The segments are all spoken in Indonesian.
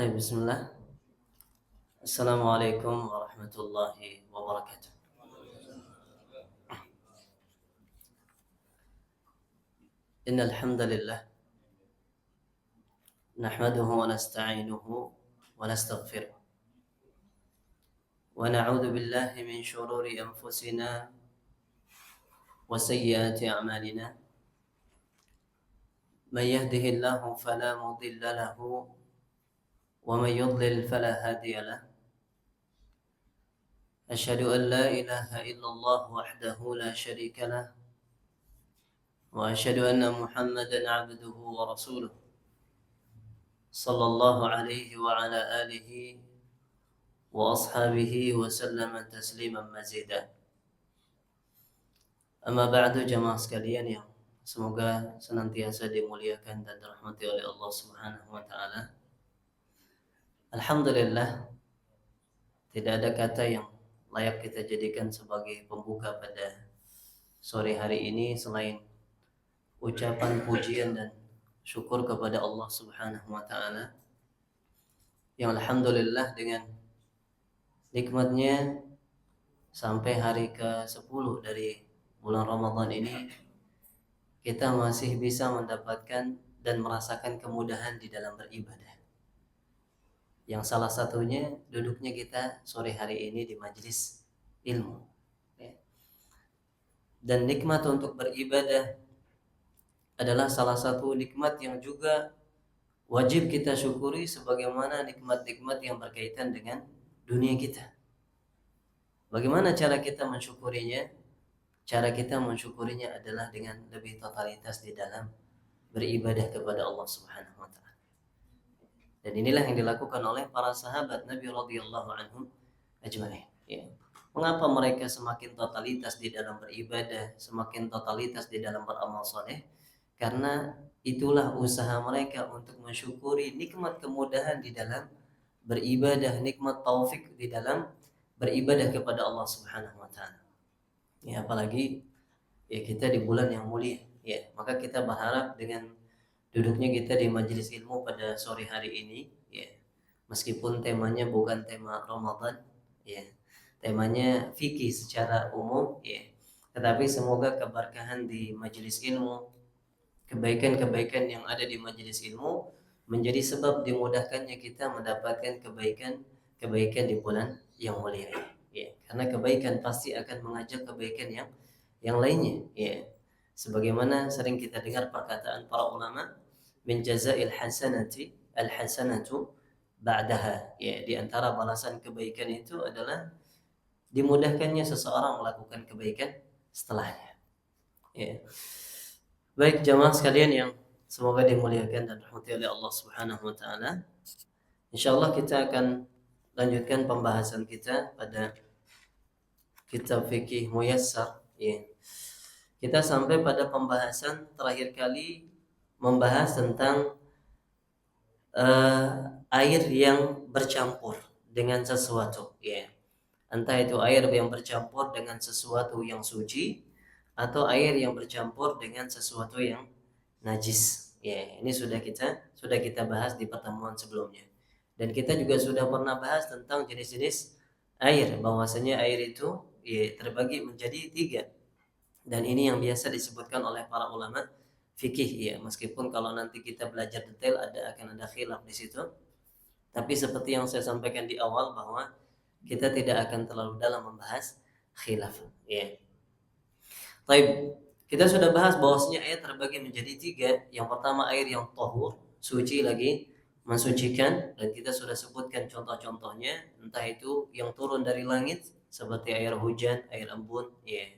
طيب بسم الله. السلام عليكم ورحمة الله وبركاته. إن الحمد لله نحمده ونستعينه ونستغفره ونعوذ بالله من شرور أنفسنا وسيئات أعمالنا. من يهده الله فلا مضل له ومن يضلل فلا هادي له. أشهد أن لا إله إلا الله وحده لا شريك له وأشهد أن محمدا عبده ورسوله صلى الله عليه وعلى آله وأصحابه وسلم تسليما مزيدا. Amma ba'du, jamaah sekalian yang semoga senantiasa dimuliakan dan dirahmati oleh Allah Subhanahu wa taala. Alhamdulillah, tidak ada kata yang layak kita jadikan sebagai pembuka pada sore hari ini selain ucapan pujian dan syukur kepada Allah Subhanahu wa taala yang alhamdulillah dengan nikmatnya sampai hari ke-10 dari bulan Ramadan ini kita masih bisa mendapatkan dan merasakan kemudahan di dalam beribadah. Yang salah satunya duduknya kita sore hari ini di majelis ilmu. Dan nikmat untuk beribadah adalah salah satu nikmat yang juga wajib kita syukuri sebagaimana nikmat-nikmat yang berkaitan dengan dunia kita. Bagaimana cara kita mensyukurinya? Cara kita mensyukurinya adalah dengan lebih totalitas di dalam beribadah kepada Allah Subhanahu wa taala. Dan inilah yang dilakukan oleh para sahabat Nabi radhiyallahu anhum ajma'in. Ya. Mengapa mereka semakin totalitas di dalam beribadah, semakin totalitas di dalam beramal saleh? Karena itulah usaha mereka untuk mensyukuri nikmat kemudahan di dalam beribadah, nikmat taufik di dalam beribadah kepada Allah Subhanahu wa taala. Ya, apalagi ya kita di bulan yang mulia, ya maka kita berharap dengan duduknya kita di majelis ilmu pada sore hari ini, ya meskipun temanya bukan tema Ramadan, ya temanya fikih secara umum, ya tetapi semoga keberkahan di majelis ilmu, kebaikan-kebaikan yang ada di majelis ilmu menjadi sebab dimudahkannya kita mendapatkan kebaikan di bulan yang mulia ini. Ya, karena kebaikan pasti akan mengajak kebaikan yang lainnya. Ya, sebagaimana sering kita dengar perkataan para ulama, min jazail hasanati al hasanatu ba'daha. Ya, di antara balasan kebaikan itu adalah dimudahkannya seseorang melakukan kebaikan setelahnya. Ya. Baik jamaah sekalian yang semoga dimuliakan dan dirahmati oleh Allah Subhanahu wa taala. Insyaallah kita akan lanjutkan pembahasan kita pada kitab fikih muyassar, ya. Kita sampai pada pembahasan terakhir kali membahas tentang air yang bercampur dengan sesuatu, ya. Entah itu air yang bercampur dengan sesuatu yang suci atau air yang bercampur dengan sesuatu yang najis. Ya, ini sudah kita bahas di pertemuan sebelumnya. Dan kita juga sudah pernah bahas tentang jenis-jenis air, bahwasanya air itu ya, terbagi menjadi 3. Dan ini yang biasa disebutkan oleh para ulama fikih, ya. Meskipun kalau nanti kita belajar detail akan ada khilaf di situ. Tapi seperti yang saya sampaikan di awal bahwa kita tidak akan terlalu dalam membahas khilaf, ya. Baik, kita sudah bahas bahwasanya air terbagi menjadi 3. Yang pertama air yang tahur, suci lagi, mensucikan, dan kita sudah sebutkan contoh-contohnya, entah itu yang turun dari langit seperti air hujan, air embun, ya,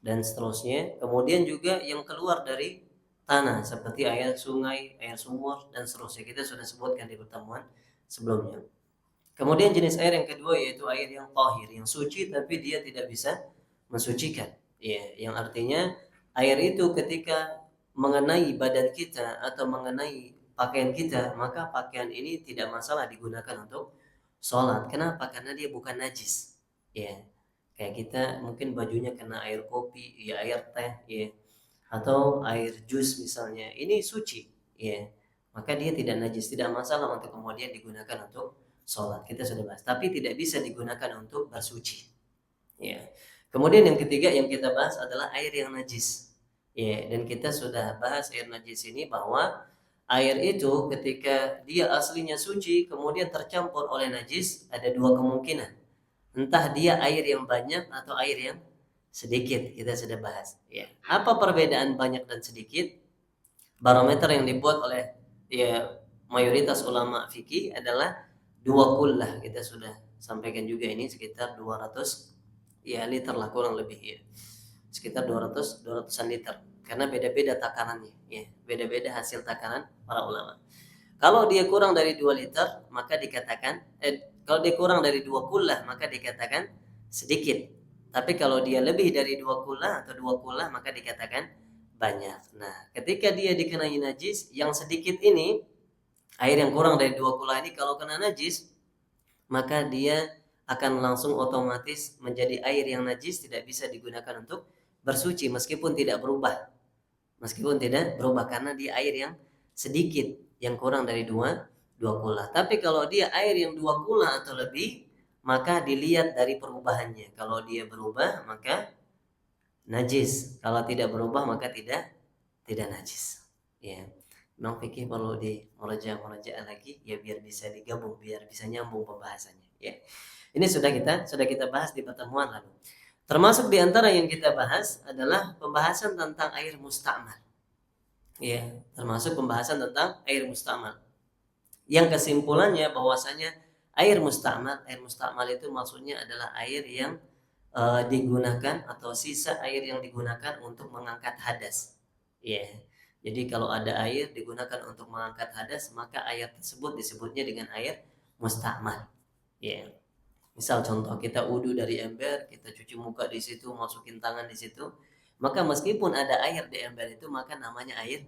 dan seterusnya. Kemudian juga yang keluar dari tanah seperti air sungai, air sumur, dan seterusnya. Kita sudah sebutkan di pertemuan sebelumnya. Kemudian jenis air yang kedua yaitu air yang tahir, yang suci tapi dia tidak bisa mensucikan. Ya, yang artinya air itu ketika mengenai badan kita atau mengenai pakaian kita, maka pakaian ini tidak masalah digunakan untuk sholat. Kenapa? Karena dia bukan najis. Ya, kayak kita mungkin bajunya kena air kopi, ya air teh, ya, atau air jus misalnya. Ini suci, ya. maka dia tidak najis, tidak masalah untuk kemudian digunakan untuk sholat. Kita sudah bahas, tapi tidak bisa digunakan untuk bersuci. Ya. Kemudian yang ketiga yang kita bahas adalah air yang najis. Ya, dan kita sudah bahas air najis ini bahwa air itu ketika dia aslinya suci kemudian tercampur oleh najis, ada dua kemungkinan. Entah dia air yang banyak atau air yang sedikit. Kita sudah bahas. Ya. Apa perbedaan banyak dan sedikit? Barometer yang dibuat oleh ya mayoritas ulama fikih adalah dua kullah. Kita sudah sampaikan juga ini sekitar 200 ya liter lah kurang lebih ya. Sekitar 200-200an liter. Karena beda-beda takarannya ya. Beda-beda hasil takaran para ulama. Kalau dia kurang dari 2 liter maka dikatakan kalau dia kurang dari 2 kullah maka dikatakan sedikit. Tapi kalau dia lebih dari 2 kullah atau 2 kullah maka dikatakan banyak. Nah, ketika dia dikenai najis, yang sedikit ini, air yang kurang dari 2 kullah ini kalau kena najis, maka dia akan langsung otomatis menjadi air yang najis, tidak bisa digunakan untuk bersuci meskipun tidak berubah. Meskipun tidak berubah karena dia air yang sedikit, yang kurang dari 2 kullah. Tapi kalau dia air yang 2 kullah atau lebih, maka dilihat dari perubahannya. Kalau dia berubah, maka najis. Kalau tidak berubah maka tidak najis. Ya. Memang fikih perlu di murajaah lagi ya biar bisa digabung, biar bisa nyambung pembahasannya. Ya. Ini sudah kita bahas di pertemuan lalu. Termasuk di antara yang kita bahas adalah pembahasan tentang air musta'mal. Ya, termasuk pembahasan tentang air musta'mal. Yang kesimpulannya bahwasanya air musta'mal itu maksudnya adalah air yang digunakan atau sisa air yang digunakan untuk mengangkat hadas. Ya. Yeah. Jadi kalau ada air digunakan untuk mengangkat hadas, maka air tersebut disebutnya dengan air musta'mal. Ya. Yeah. Misal contoh kita wudu dari ember, kita cuci muka di situ, masukin tangan di situ, maka meskipun ada air di ember itu maka namanya air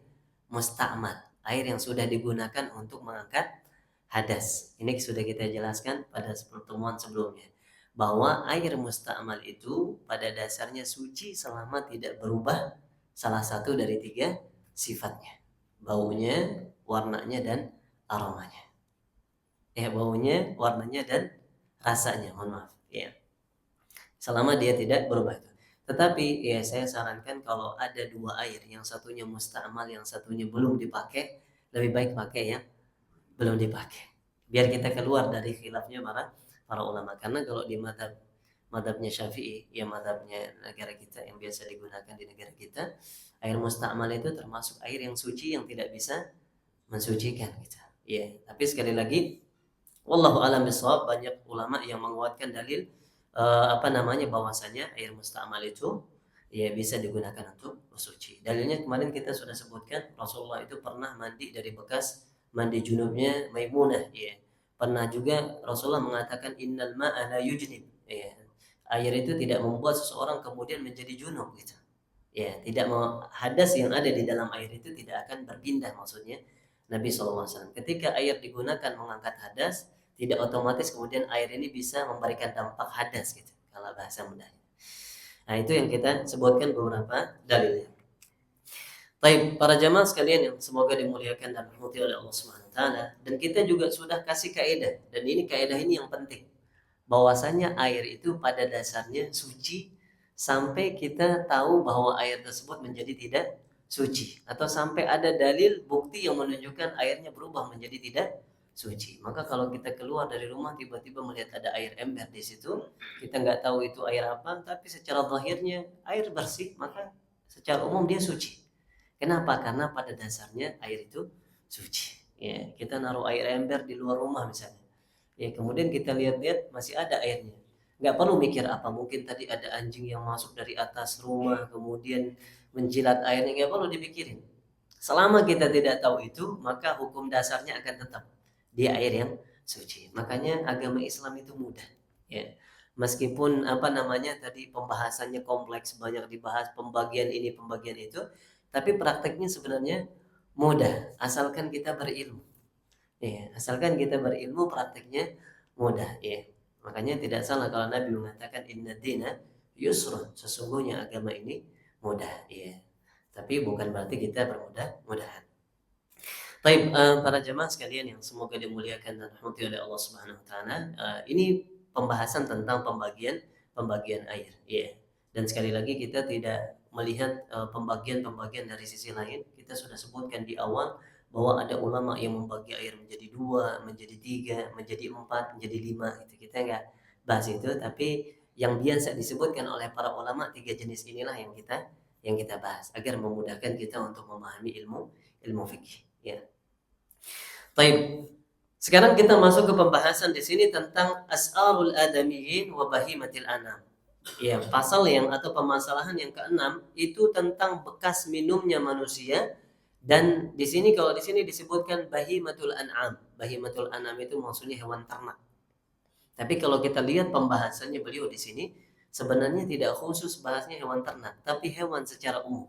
musta'mal, air yang sudah digunakan untuk mengangkat hadas. Ini sudah kita jelaskan pada pertemuan sebelumnya bahwa air musta'mal itu pada dasarnya suci selama tidak berubah salah satu dari 3 sifatnya. Baunya, warnanya dan aromanya. Baunya, warnanya dan rasanya, mohon maaf. Ya. Selama dia tidak berubah itu. Tetapi ya saya sarankan kalau ada 2 air, yang satunya musta'mal, yang satunya belum dipakai, lebih baik pakai yang belum dipakai. Biar kita keluar dari khilafnya para ulama. Karena kalau di madhabnya Syafi'i, ya madhabnya negara kita yang biasa digunakan di negara kita, air musta'mal itu termasuk air yang suci yang tidak bisa mensucikan kita. Ya, tapi sekali lagi, wallahu a'lam bishawab, banyak ulama yang menguatkan dalil bahwasanya air musta'mal itu ya bisa digunakan untuk bersuci. Dalilnya kemarin kita sudah sebutkan, Rasulullah itu pernah mandi dari bekas mandi junubnya Maimunah, ya. Pernah juga Rasulullah mengatakan innal ma'a la yujnib, ya. Air itu tidak membuat seseorang kemudian menjadi junub gitu. Ya, tidak mau hadas yang ada di dalam air itu tidak akan berpindah, maksudnya Nabi SAW. Ketika air digunakan mengangkat hadas, tidak otomatis kemudian air ini bisa memberikan dampak hadas gitu, kalau bahasa mudahnya. Nah, itu yang kita sebutkan beberapa dalilnya. Baik, para jamaah sekalian yang semoga dimuliakan dan dirahmati oleh Allah Subhanahu wa taala, dan kita juga sudah kasih kaidah, dan ini kaidah ini yang penting. Bahwasanya air itu pada dasarnya suci sampai kita tahu bahwa air tersebut menjadi tidak suci, atau sampai ada dalil bukti yang menunjukkan airnya berubah menjadi tidak suci. Maka kalau kita keluar dari rumah tiba-tiba melihat ada air ember di situ, kita nggak tahu itu air apa, tapi secara zahirnya air bersih, maka secara umum dia suci. Kenapa? Karena pada dasarnya air itu suci. Ya, kita naruh air ember di luar rumah misalnya. Ya, kemudian kita lihat-lihat masih ada airnya. Nggak perlu mikir apa, mungkin tadi ada anjing yang masuk dari atas rumah kemudian menjilat airnya, nggak perlu dipikirin. Selama kita tidak tahu itu, maka hukum dasarnya akan tetap dia air yang suci. Makanya agama Islam itu mudah. Ya. Meskipun tadi pembahasannya kompleks, banyak dibahas pembagian ini, pembagian itu, tapi prakteknya sebenarnya mudah, asalkan kita berilmu. Ya, asalkan kita berilmu, prakteknya mudah. Ya. Makanya tidak salah kalau Nabi mengatakan inna dina yusrun, sesungguhnya agama ini mudah. Ya. Tapi bukan berarti kita bermudah-mudahan. Baik, para jemaah sekalian yang semoga dimuliakan dan dirahmati oleh Allah Subhanahu wa taala. Ini pembahasan tentang pembagian air, ya. Dan sekali lagi kita tidak melihat pembagian-pembagian dari sisi lain. Kita sudah sebutkan di awal bahwa ada ulama yang membagi air menjadi dua, menjadi tiga, menjadi empat, menjadi lima. Itu kita nggak bahas itu, tapi yang biasa disebutkan oleh para ulama tiga jenis inilah yang kita bahas agar memudahkan kita untuk memahami ilmu fikih. Ya. Baik. Sekarang kita masuk ke pembahasan di sini tentang as'arul adamiyyin wa bahimatil anam. Ya, pasal yang atau permasalahan yang keenam itu tentang bekas minumnya manusia, dan di sini kalau di sini disebutkan bahimatul an'am. Bahimatul an'am itu maksudnya hewan ternak. Tapi kalau kita lihat pembahasannya beliau di sini sebenarnya tidak khusus bahasnya hewan ternak, tapi hewan secara umum.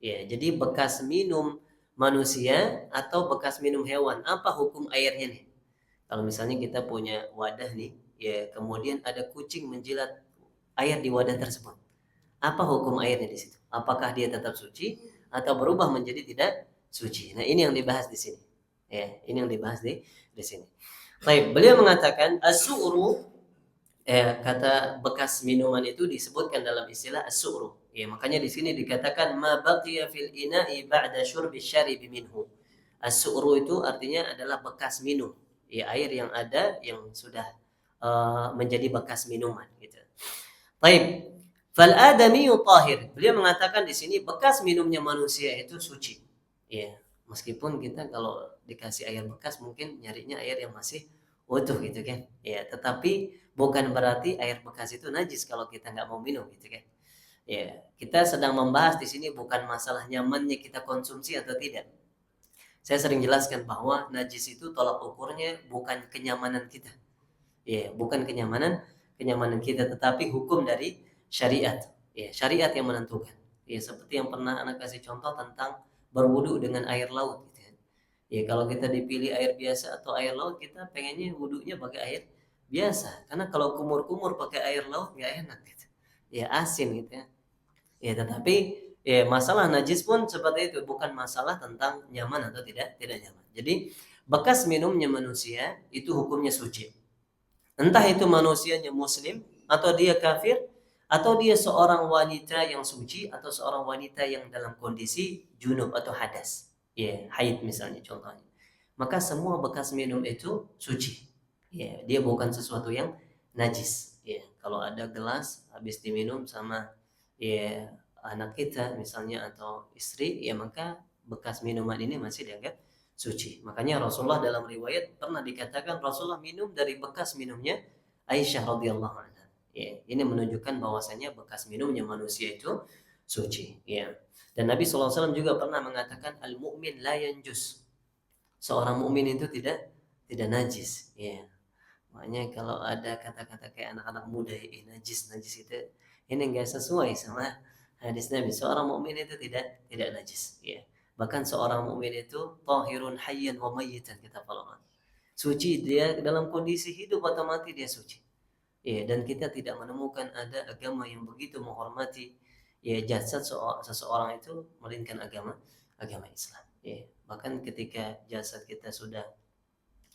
Ya, jadi bekas minum manusia atau bekas minum hewan, apa hukum airnya nih? Kalau misalnya kita punya wadah nih, ya kemudian ada kucing menjilat air di wadah tersebut. Apa hukum airnya di situ? Apakah dia tetap suci atau berubah menjadi tidak suci? Nah, ini yang dibahas di sini. Ya, ini yang dibahas di sini. Baik, beliau mengatakan as-su'ru, kata bekas minuman itu disebutkan dalam istilah as-su'ru. Ya, makanya di sini dikatakan ma baqiya fil ina'i ba'da syurbi syaribi minhu. As-su'ru itu artinya adalah bekas minum. Ya, air yang ada yang sudah menjadi bekas minuman gitu. Baik. Fal adami tahir. Beliau mengatakan di sini bekas minumnya manusia itu suci. Ya, meskipun kita kalau dikasih air bekas mungkin nyarinya air yang masih utuh gitu kan. Ya, tetapi bukan berarti air bekas itu najis kalau kita nggak mau minum gitu kan. Ya, kita sedang membahas di sini bukan masalah nyamannya kita konsumsi atau tidak. Saya sering jelaskan bahwa najis itu tolak ukurnya bukan kenyamanan kita. Ya, bukan kenyamanan kita, tetapi hukum dari syariat. Ya, syariat yang menentukan. Ya, seperti yang pernah anak kasih contoh tentang berwudu dengan air laut gitu ya. Ya, kalau kita dipilih air biasa atau air laut, kita pengennya wudunya pakai air biasa. Karena kalau kumur-kumur pakai air laut nggak enak gitu. Ya, asin gitu ya. Ya, tetapi ya masalah najis pun seperti itu, bukan masalah tentang nyaman atau tidak nyaman. Jadi bekas minumnya manusia itu hukumnya suci. Entah itu manusianya muslim atau dia kafir atau dia seorang wanita yang suci atau seorang wanita yang dalam kondisi junub atau hadas. Ya, haid misalnya contohnya. Maka semua bekas minum itu suci. Ya, dia bukan sesuatu yang najis. Ya, kalau ada gelas habis diminum sama ya anak kita misalnya atau istri, ya maka bekas minuman ini masih dianggap suci. Makanya Rasulullah dalam riwayat pernah dikatakan Rasulullah minum dari bekas minumnya Aisyah radhiyallahu anha. Ya, ini menunjukkan bahwasanya bekas minumnya manusia itu suci. Ya. Dan Nabi SAW juga pernah mengatakan al-mu'min la yanjus. Seorang mukmin itu tidak najis. Ya. Makanya kalau ada kata-kata kayak anak-anak muda najis itu ini enggak sesuai sama hadis Nabi. Seorang mukmin itu tidak najis. Ya. Bahkan seorang mukmin itu tahirun hayyan wa mayyitan kata para ulama. Suci dia dalam kondisi hidup atau mati dia suci. Ya, dan kita tidak menemukan ada agama yang begitu menghormati ya jasad seseorang itu melainkan agama Islam. Ya, bahkan ketika jasad kita sudah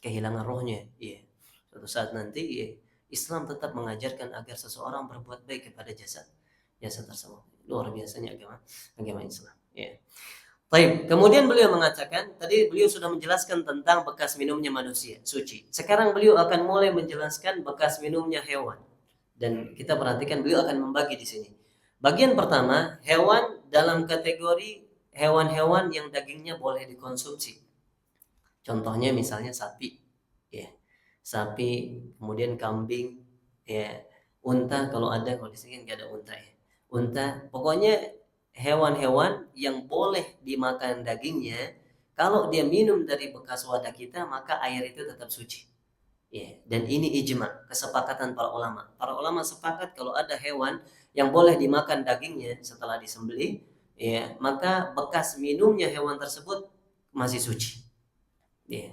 kehilangan rohnya, ya, suatu saat nanti ya, Islam tetap mengajarkan agar seseorang berbuat baik kepada jasad tersebut. Luar biasanya agama Islam. Ya. Baik, kemudian beliau mengatakan, tadi beliau sudah menjelaskan tentang bekas minumnya manusia, suci. Sekarang beliau akan mulai menjelaskan bekas minumnya hewan. Dan kita perhatikan beliau akan membagi di sini. Bagian pertama, hewan dalam kategori hewan-hewan yang dagingnya boleh dikonsumsi. Contohnya misalnya sapi, ya. Sapi, kemudian kambing, ya. Unta kalau ada, kalau di sini nggak ada unta ya. Unta, pokoknya hewan-hewan yang boleh dimakan dagingnya, kalau dia minum dari bekas wadah kita, maka air itu tetap suci. Ya, dan ini ijma, kesepakatan para ulama. Para ulama sepakat kalau ada hewan yang boleh dimakan dagingnya setelah disembelih, ya, maka bekas minumnya hewan tersebut masih suci. Ya.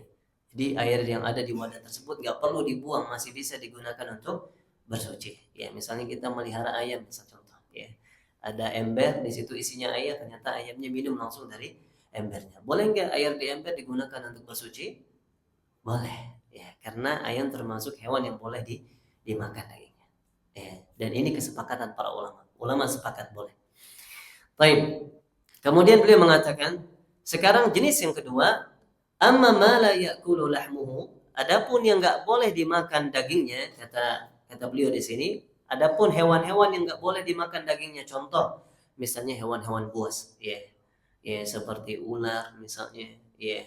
Jadi air yang ada di wadah tersebut nggak perlu dibuang, masih bisa digunakan untuk bersuci. Ya, misalnya kita melihara ayam, misal contoh. Ya, ada ember di situ isinya air, ternyata ayamnya minum langsung dari embernya. Boleh nggak air di ember digunakan untuk bersuci? Boleh, ya, karena ayam termasuk hewan yang boleh dimakan dagingnya. Ya, dan ini kesepakatan para ulama. Ulama sepakat boleh. Baik. Kemudian beliau mengatakan, sekarang jenis yang kedua, amma ma la ya'kulu lahmuhu. Adapun yang enggak boleh dimakan dagingnya, kata beliau di sini, adapun hewan-hewan yang enggak boleh dimakan dagingnya, contoh misalnya hewan-hewan buas, ya. Ya, seperti ular misalnya, ya.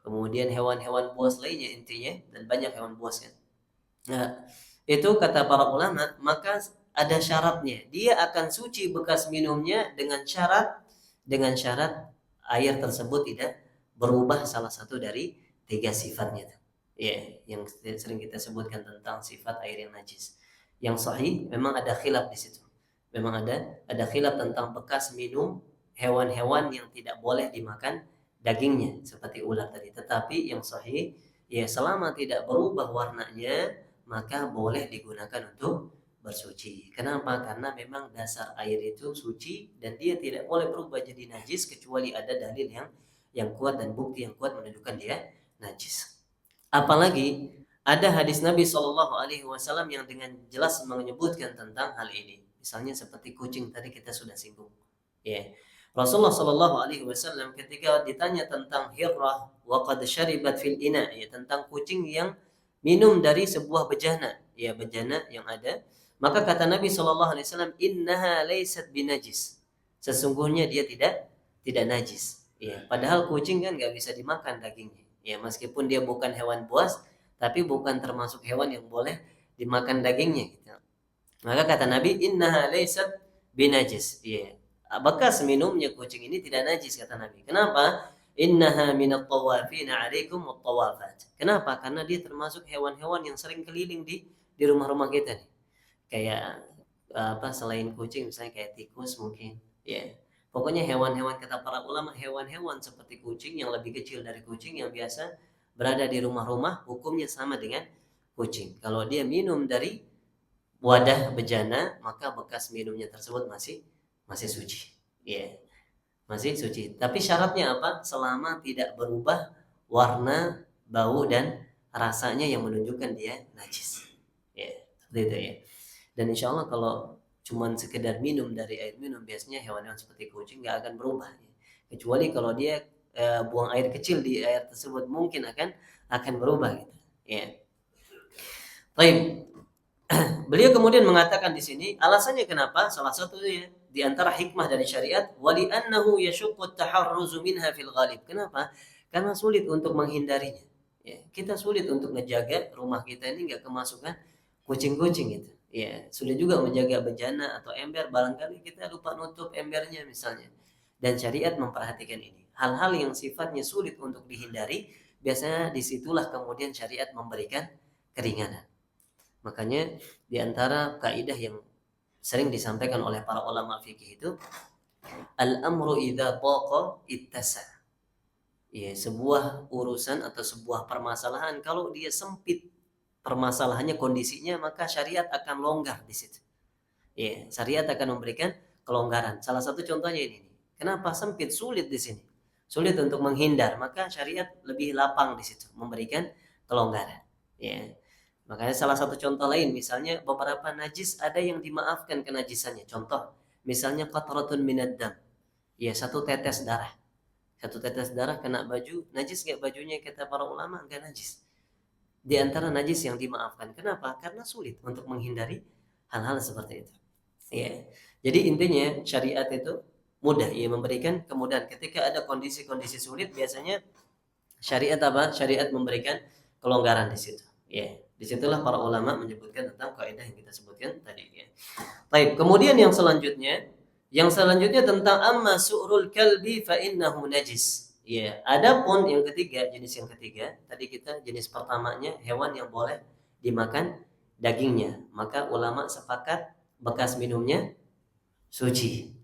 Kemudian hewan-hewan buas lainnya intinya, dan banyak hewan buas kan. Nah, itu kata para ulama, maka ada syaratnya. Dia akan suci bekas minumnya dengan syarat air tersebut tidak berubah salah satu dari tiga sifatnya. Ya, yang sering kita sebutkan tentang sifat air yang najis. Yang sahih memang ada khilaf di situ. Memang ada khilaf tentang bekas minum hewan-hewan yang tidak boleh dimakan dagingnya seperti ular tadi. Tetapi yang sahih, ya, selama tidak berubah warnanya maka boleh digunakan untuk bersuci. Kenapa? Karena memang dasar air itu suci dan dia tidak boleh berubah jadi najis kecuali ada dalil yang kuat dan bukti yang kuat menunjukkan dia najis. Apalagi ada hadis Nabi Shallallahu Alaihi Wasallam yang dengan jelas menyebutkan tentang hal ini. Misalnya seperti kucing tadi kita sudah singgung. Ya. Rasulullah Shallallahu Alaihi Wasallam ketika ditanya tentang hirrah wa qad syaribat fil ina, ya, tentang kucing yang minum dari sebuah bejana, ya, bejana yang ada, maka kata Nabi Shallallahu Alaihi Wasallam, innaha laysat binajis. Sesungguhnya dia tidak najis. Ya, padahal kucing kan nggak bisa dimakan dagingnya. Ya, meskipun dia bukan hewan buas, tapi bukan termasuk hewan yang boleh dimakan dagingnya. Gitu. Maka kata Nabi, innaha laysat binajis. Ya, bekas minumnya kucing ini tidak najis kata Nabi. Kenapa? Innaha minat tawafina alaikum tawafat. Kenapa? Karena dia termasuk hewan-hewan yang sering keliling di rumah-rumah kita nih. Kayak selain kucing misalnya kayak tikus mungkin, ya. Pokoknya hewan-hewan kata para ulama, hewan-hewan seperti kucing yang lebih kecil dari kucing yang biasa berada di rumah-rumah hukumnya sama dengan kucing. Kalau dia minum dari wadah bejana maka bekas minumnya tersebut masih suci. Ya, masih suci. Tapi syaratnya apa? Selama tidak berubah warna, bau dan rasanya yang menunjukkan dia najis. Ya, seperti itu ya. Dan insya Allah kalau cuman sekedar minum dari air minum biasanya hewan-hewan seperti kucing nggak akan berubah, ya. Kecuali kalau dia buang air kecil di air tersebut mungkin akan berubah gitu. Ya. Baik. Beliau kemudian mengatakan di sini alasannya kenapa, salah satunya di antara hikmah dari syariat, wali annahu yashuqqu at-taharruzu minha fil ghalib. Kenapa? Karena sulit untuk menghindarinya. Ya, kita sulit untuk ngejaga rumah kita ini nggak kemasukan kucing-kucing gitu. Ya, sulit juga menjaga bejana atau ember, barangkali kita lupa nutup embernya misalnya. Dan syariat memperhatikan ini. Hal-hal yang sifatnya sulit untuk dihindari, biasanya disitulah kemudian syariat memberikan keringanan. Makanya di antara kaidah yang sering disampaikan oleh para ulama fikih itu, al-amru idza taqa ittasa. Ya, sebuah urusan atau sebuah permasalahan kalau dia sempit permasalahannya, kondisinya, maka syariat akan longgar di situ. Ya, syariat akan memberikan kelonggaran. Salah satu contohnya ini. Kenapa sempit, sulit di sini? Sulit untuk menghindar, maka syariat lebih lapang di situ, memberikan kelonggaran. Ya. Makanya salah satu contoh lain, misalnya beberapa najis ada yang dimaafkan kenajisannya. Contoh, misalnya qatratun minad dam. Ya, satu tetes darah. Satu tetes darah kena baju, najis nggak bajunya? Kata para ulama, nggak najis. Di antara najis yang dimaafkan. Kenapa? Karena sulit untuk menghindari hal-hal seperti itu. Ya. Jadi intinya syariat itu mudah, ia memberikan kemudahan. Ketika ada kondisi-kondisi sulit, biasanya syariat apa? Syariat memberikan kelonggaran di situ. Ya. Disitulah para ulama menyebutkan tentang kaidah yang kita sebutkan tadi. Ya. Baik. Kemudian yang selanjutnya tentang amma su'rul kalbi fa innahu najis. Ya, adapun yang ketiga, jenis yang ketiga, tadi kita jenis pertamanya hewan yang boleh dimakan dagingnya, maka ulama sepakat bekas minumnya suci.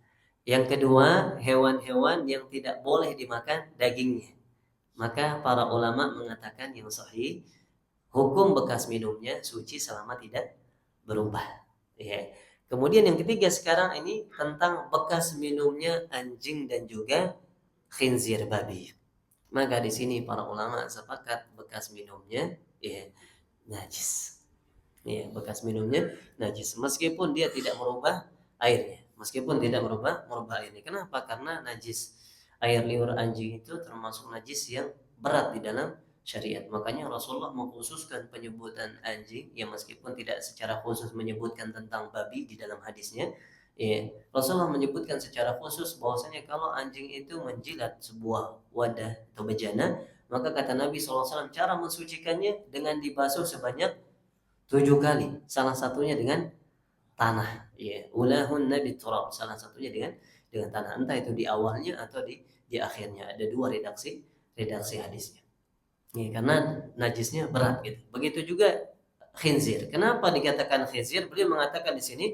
Yang kedua, hewan-hewan yang tidak boleh dimakan dagingnya, maka para ulama mengatakan yang sahih hukum bekas minumnya suci selama tidak berubah. Ya. Kemudian yang ketiga sekarang ini tentang bekas minumnya anjing dan juga khinzir, babi. Maka di sini para ulama sepakat bekas minumnya ya najis. Ya, bekas minumnya najis meskipun dia tidak merubah airnya. Meskipun tidak merubah airnya. Kenapa? Karena najis air liur anjing itu termasuk najis yang berat di dalam syariat. Makanya Rasulullah mengkhususkan penyebutan anjing yang meskipun tidak secara khusus menyebutkan tentang babi di dalam hadisnya. Ya, Rasulullah menyebutkan secara khusus bahwasanya kalau anjing itu menjilat sebuah wadah atau bejana, maka kata Nabi SAW cara mensucikannya dengan dibasuh sebanyak 7 kali. Salah satunya dengan tanah. Ya, ulahun nabi turab. Salah satunya dengan tanah. Entah itu di awalnya atau di akhirnya. Ada dua redaksi hadisnya. Ya, karena najisnya berat gitu. Begitu juga khinzir. Kenapa dikatakan khinzir? Beliau mengatakan di sini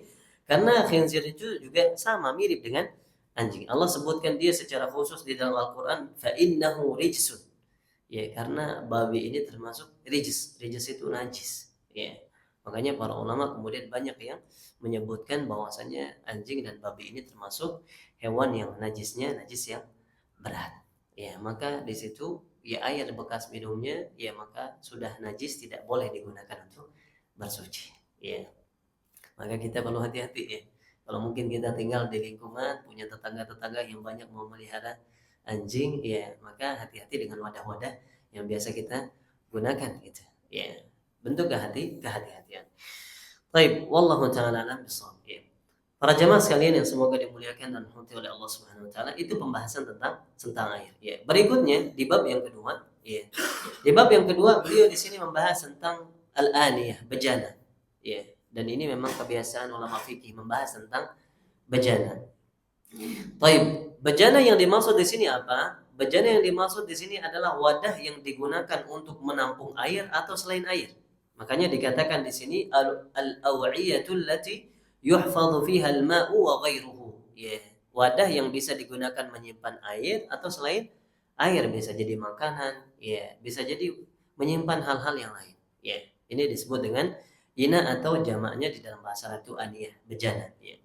karena khinzir itu juga sama mirip dengan anjing. Allah sebutkan dia secara khusus di dalam Al-Qur'an fa innahu rijsun. Ya, karena babi ini termasuk rijis. Rijis itu najis. Ya. Makanya para ulama kemudian banyak yang menyebutkan bahwasanya anjing dan babi ini termasuk hewan yang najisnya najis yang berat. Ya, maka di situ ya air bekas minumnya ya maka sudah najis, tidak boleh digunakan untuk bersuci. Ya. Maka kita perlu hati-hati ya. Kalau mungkin kita tinggal di lingkungan punya tetangga-tetangga yang banyak memelihara anjing, ya maka hati-hati dengan wadah-wadah yang biasa kita gunakan gitu. Ya. Bentuk kehati-hatian. Baik, wallahu taala alam bisawab. Ya. Para jamaah sekalian yang semoga dimuliakan dan dirahmati oleh Allah Subhanahu wa taala, itu pembahasan tentang air. Ya. Berikutnya di bab yang kedua, ya. Di bab yang kedua beliau di sini membahas tentang al-aniyah, bejana. Ya. Dan ini memang kebiasaan ulama fikih membahas tentang bejana. Baik, bejana yang dimaksud di sini apa? Bejana yang dimaksud di sini adalah wadah yang digunakan untuk menampung air atau selain air. Makanya dikatakan di sini al-aw'iyatul lati yuhfadhu fiha al-ma'u wa ghairuhu. Ya, wadah yang bisa digunakan menyimpan air atau selain air, bisa jadi makanan, ya, bisa jadi menyimpan hal-hal yang lain. Ya, ini disebut dengan ina atau jamaknya di dalam bahasa Arab itu aniyah, bejana, ya.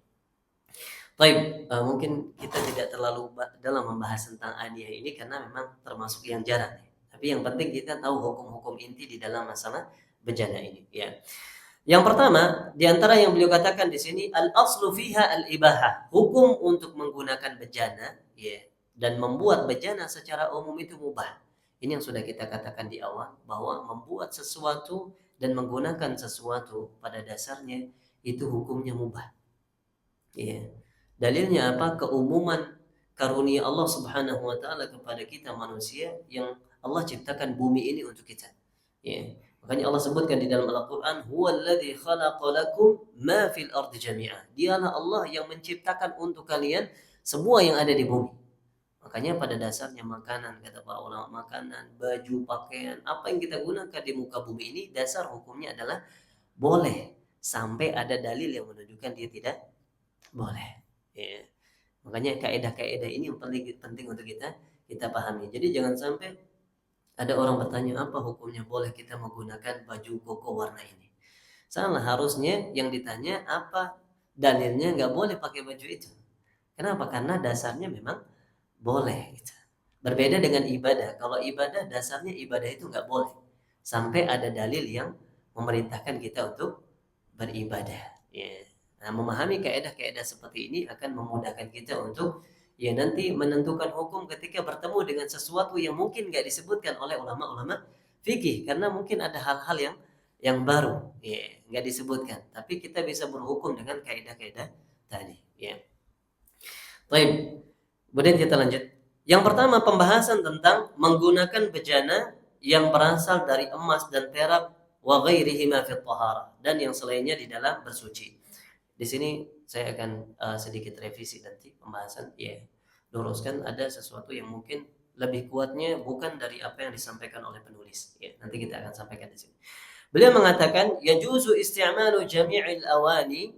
Baik, mungkin kita tidak terlalu dalam membahas tentang aniyah ini karena memang termasuk yang jarang. Tapi yang penting kita tahu hukum-hukum inti di dalam masalah bejana ini. Ya. Yang pertama, di antara yang beliau katakan di sini al-aslu fiha al-ibahah. Hukum untuk menggunakan bejana, ya, dan membuat bejana secara umum itu mubah. Ini yang sudah kita katakan di awal bahwa membuat sesuatu dan menggunakan sesuatu pada dasarnya itu hukumnya mubah. Ya. Dalilnya apa? Keumuman karunia Allah Subhanahu wa taala kepada kita manusia yang Allah ciptakan bumi ini untuk kita. Ya. Makanya Allah sebutkan di dalam Al-Qur'an, "Huwallazi khalaqa lakum ma fil ardi jami'a." Dialah Allah yang menciptakan untuk kalian semua yang ada di bumi. Makanya pada dasarnya makanan, kata para ulama, makanan, baju, pakaian, apa yang kita gunakan di muka bumi ini dasar hukumnya adalah boleh sampai ada dalil yang menunjukkan dia tidak boleh. Ya. Makanya kaidah-kaidah ini yang penting untuk kita pahami. Jadi jangan sampai ada orang bertanya apa hukumnya boleh kita menggunakan baju koko warna ini. Salah, harusnya yang ditanya apa dalilnya nggak boleh pakai baju itu. Kenapa? Karena dasarnya memang boleh. Gitu. Berbeda dengan ibadah. Kalau ibadah dasarnya ibadah itu nggak boleh sampai ada dalil yang memerintahkan kita untuk beribadah. Ya. Nah, memahami kaidah-kaidah seperti ini akan memudahkan kita untuk ya nanti menentukan hukum ketika bertemu dengan sesuatu yang mungkin nggak disebutkan oleh ulama-ulama fikih karena mungkin ada hal-hal yang baru ya nggak disebutkan tapi kita bisa berhukum dengan kaidah-kaidah tadi ya. Baik, kemudian kita lanjut. Yang pertama pembahasan tentang menggunakan bejana yang berasal dari emas dan perak wa ghairihima fi thahara dan yang selainnya di dalam bersuci. Di sini saya akan sedikit revisi nanti pembahasan ya. Luruskan ada sesuatu yang mungkin lebih kuatnya bukan dari apa yang disampaikan oleh penulis ya. Nanti kita akan sampaikan di sini. Beliau mengatakan yajuzu isti'malu jami'il awani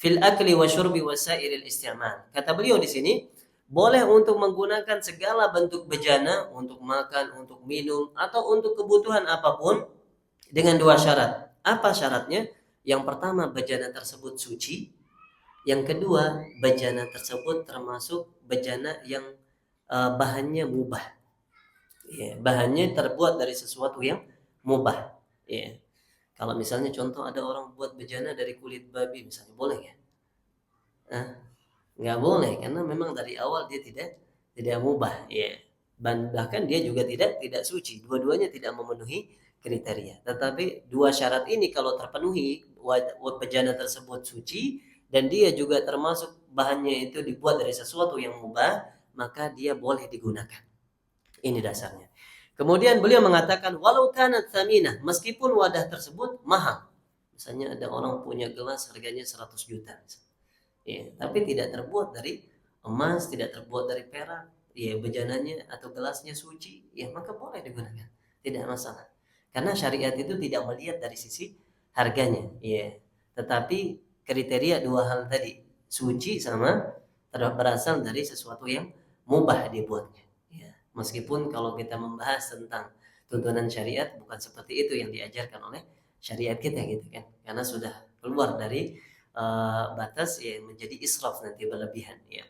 fil akli wa syurbi wa sa'iril isti'mal. Kata beliau di sini boleh untuk menggunakan segala bentuk bejana untuk makan, untuk minum atau untuk kebutuhan apapun dengan dua syarat. Apa syaratnya? Yang pertama bejana tersebut suci. Yang kedua bejana tersebut termasuk bejana yang bahannya mubah. Ya, bahannya terbuat dari sesuatu yang mubah. Ya. Kalau misalnya contoh ada orang buat bejana dari kulit babi misalnya, boleh ya? Nggak boleh karena memang dari awal dia tidak mubah. Ya. Bahkan dia juga tidak suci. Dua-duanya tidak memenuhi kriteria. Tetapi dua syarat ini kalau terpenuhi, bejana tersebut suci dan dia juga termasuk bahannya itu dibuat dari sesuatu yang mubah, maka dia boleh digunakan. Ini dasarnya. Kemudian beliau mengatakan walau kanat thaminah, meskipun wadah tersebut mahal. Misalnya ada orang punya gelas harganya 100 juta. Ya, tapi tidak terbuat dari emas, tidak terbuat dari perak. Ya, bejananya atau gelasnya suci, ya maka boleh digunakan. Tidak masalah. Karena syariat itu tidak melihat dari sisi harganya, ya. Tetapi kriteria dua hal tadi, suci sama berasal dari sesuatu yang mubah dibuatnya. Meskipun kalau kita membahas tentang tuntunan syariat bukan seperti itu yang diajarkan oleh syariat kita gitu kan, karena sudah keluar dari batas ya menjadi israf nanti berlebihan ya.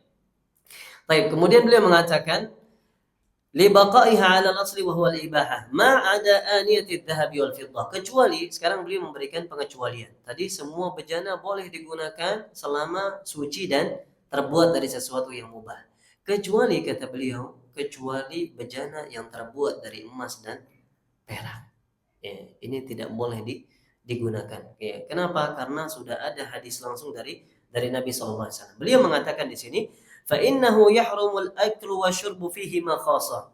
Baik, kemudian beliau mengatakan li baqaiha 'ala al-asli wa huwa al-ibahah ma 'ada aniyati adh-dhahabi wal fiddah, kecuali sekarang beliau memberikan pengecualian. Tadi semua bejana boleh digunakan selama suci dan terbuat dari sesuatu yang mubah. Kecuali kata beliau, kecuali bejana yang terbuat dari emas dan perak. Ya, ini tidak boleh digunakan. Ya, kenapa? Karena sudah ada hadis langsung dari Nabi SAW. Beliau mengatakan di sini, fa innahu yahrumul aklu wa syurbu fihi ma khassa.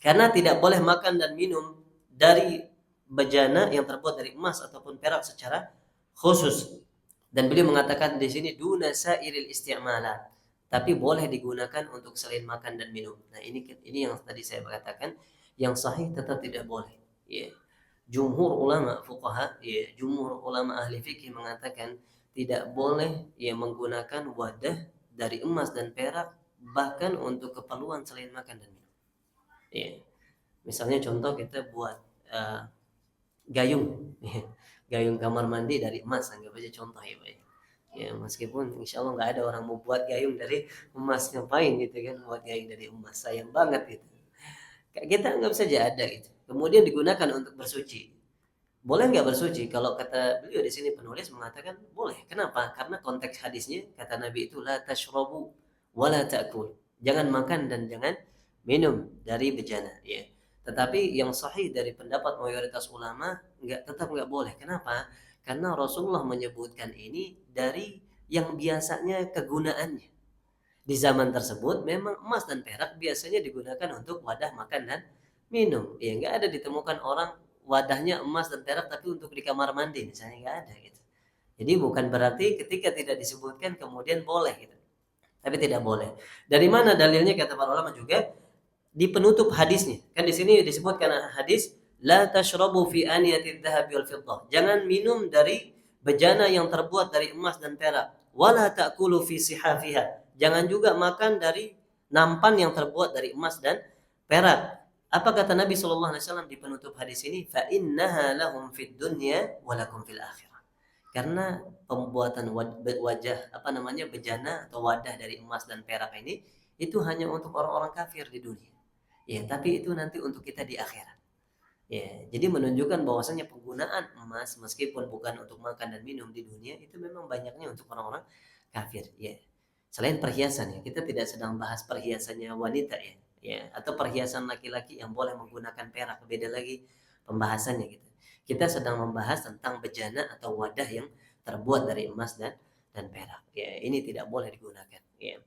Karena tidak boleh makan dan minum dari bejana yang terbuat dari emas ataupun perak secara khusus. Dan beliau mengatakan di sini duna sairil isti'malat, tapi boleh digunakan untuk selain makan dan minum. Nah, ini yang tadi saya katakan, yang sahih tetap tidak boleh. Ya. Jumhur ulama fuqaha, ya, jumhur ulama ahli fikih mengatakan tidak boleh ya menggunakan wadah dari emas dan perak bahkan untuk keperluan selain makan dan minum. Ya. Misalnya contoh kita buat gayung, gayung kamar mandi dari emas, anggap aja contoh ya, Pak. Ya meskipun insya Allah nggak ada orang mau buat gayung dari emas, ngapain gitu kan buat gayung dari emas, sayang banget gitu. Kita anggap saja ada gitu, kemudian digunakan untuk bersuci, boleh nggak bersuci? Kalau kata beliau di sini penulis mengatakan boleh. Kenapa? Karena konteks hadisnya kata Nabi itu la tashrabu wala ta'kul, jangan makan dan jangan minum dari bejana ya. Tetapi yang sahih dari pendapat mayoritas ulama tetap nggak boleh. Kenapa? Karena Rasulullah menyebutkan ini dari yang biasanya kegunaannya. Di zaman tersebut memang emas dan perak biasanya digunakan untuk wadah makan dan minum. Ya nggak ada ditemukan orang wadahnya emas dan perak tapi untuk di kamar mandi misalnya, nggak ada gitu. Jadi bukan berarti ketika tidak disebutkan kemudian boleh gitu. Tapi tidak boleh. Dari mana dalilnya kata para ulama juga? Di penutup hadisnya. Kan di sini disebutkan hadis la tashrabu fi aniyatidz dzahabi wal fiddah. Jangan minum dari bejana yang terbuat dari emas dan perak. Wala ta'kulu fi sihafiha. Jangan juga makan dari nampan yang terbuat dari emas dan perak. Apa kata Nabi SAW di penutup hadis ini? Fa innaha lahum fid dunya wa lakum fil akhirah. Karena pembuatan bejana atau wadah dari emas dan perak ini itu hanya untuk orang-orang kafir di dunia. Ya, tapi itu nanti untuk kita di akhirat. Ya, jadi menunjukkan bahwasanya penggunaan emas meskipun bukan untuk makan dan minum di dunia itu memang banyaknya untuk orang-orang kafir. Ya. Selain perhiasan ya, kita tidak sedang bahas perhiasannya wanita ya. Ya, atau perhiasan laki-laki yang boleh menggunakan perak, beda lagi pembahasannya gitu. Kita sedang membahas tentang bejana atau wadah yang terbuat dari emas dan perak. Ya, ini tidak boleh digunakan. Ya.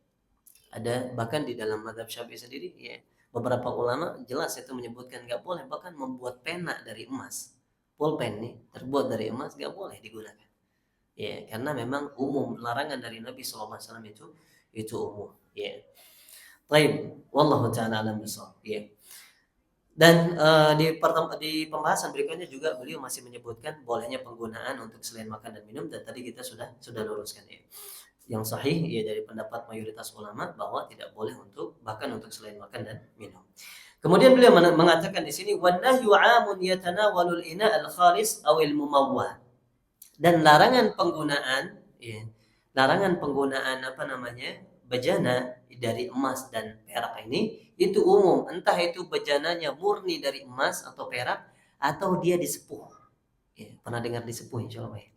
Ada bahkan di dalam mazhab Syafi'i sendiri ya, beberapa ulama jelas itu menyebutkan nggak boleh bahkan membuat pena dari emas. Pulpen nih terbuat dari emas nggak boleh digunakan. Ya, karena memang umum larangan dari Nabi SAW itu umum. Ya. Baik, wallahu taala alam bisawab. Ya. Dan di pembahasan berikutnya juga beliau masih menyebutkan bolehnya penggunaan untuk selain makan dan minum, dan tadi kita sudah luruskan ya. Yang sahih ya dari pendapat mayoritas ulama bahwa tidak boleh untuk bahkan untuk selain makan dan minum. Kemudian beliau mengatakan di sini wan nahyu 'amun yatanawalul ina al-khalis awil mumawwah. Dan larangan penggunaan ya, larangan penggunaan bejana dari emas dan perak ini itu umum, entah itu bejananya murni dari emas atau perak atau dia disepuh. Ya, pernah dengar disepuh insya Allah ya.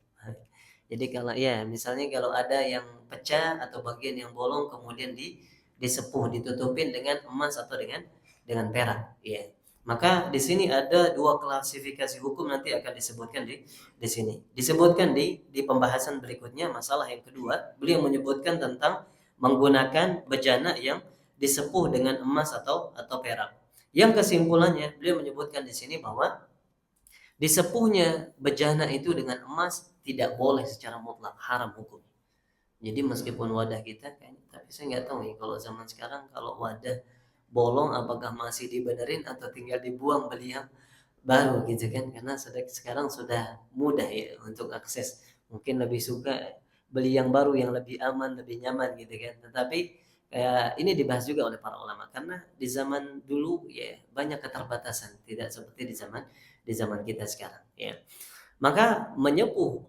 Jadi kalau ya misalnya kalau ada yang pecah atau bagian yang bolong kemudian disepuh ditutupin dengan emas atau dengan perak, ya. Maka di sini ada dua klasifikasi hukum nanti akan disebutkan di sini. Disebutkan di pembahasan berikutnya masalah yang kedua, beliau menyebutkan tentang menggunakan bejana yang disepuh dengan emas atau perak. Yang kesimpulannya beliau menyebutkan di sini bahwa disepuhnya bejana itu dengan emas tidak boleh secara mutlak, haram hukum. Jadi meskipun wadah kita kayaknya, tapi saya nggak tahu ya kalau zaman sekarang kalau wadah bolong apakah masih dibenerin atau tinggal dibuang beli yang baru gitu kan, karena sekarang sudah mudah ya untuk akses. Mungkin lebih suka beli yang baru yang lebih aman, lebih nyaman gitu kan. Tetapi ini dibahas juga oleh para ulama karena di zaman dulu ya banyak keterbatasan, tidak seperti di zaman kita sekarang ya. Maka menyepuh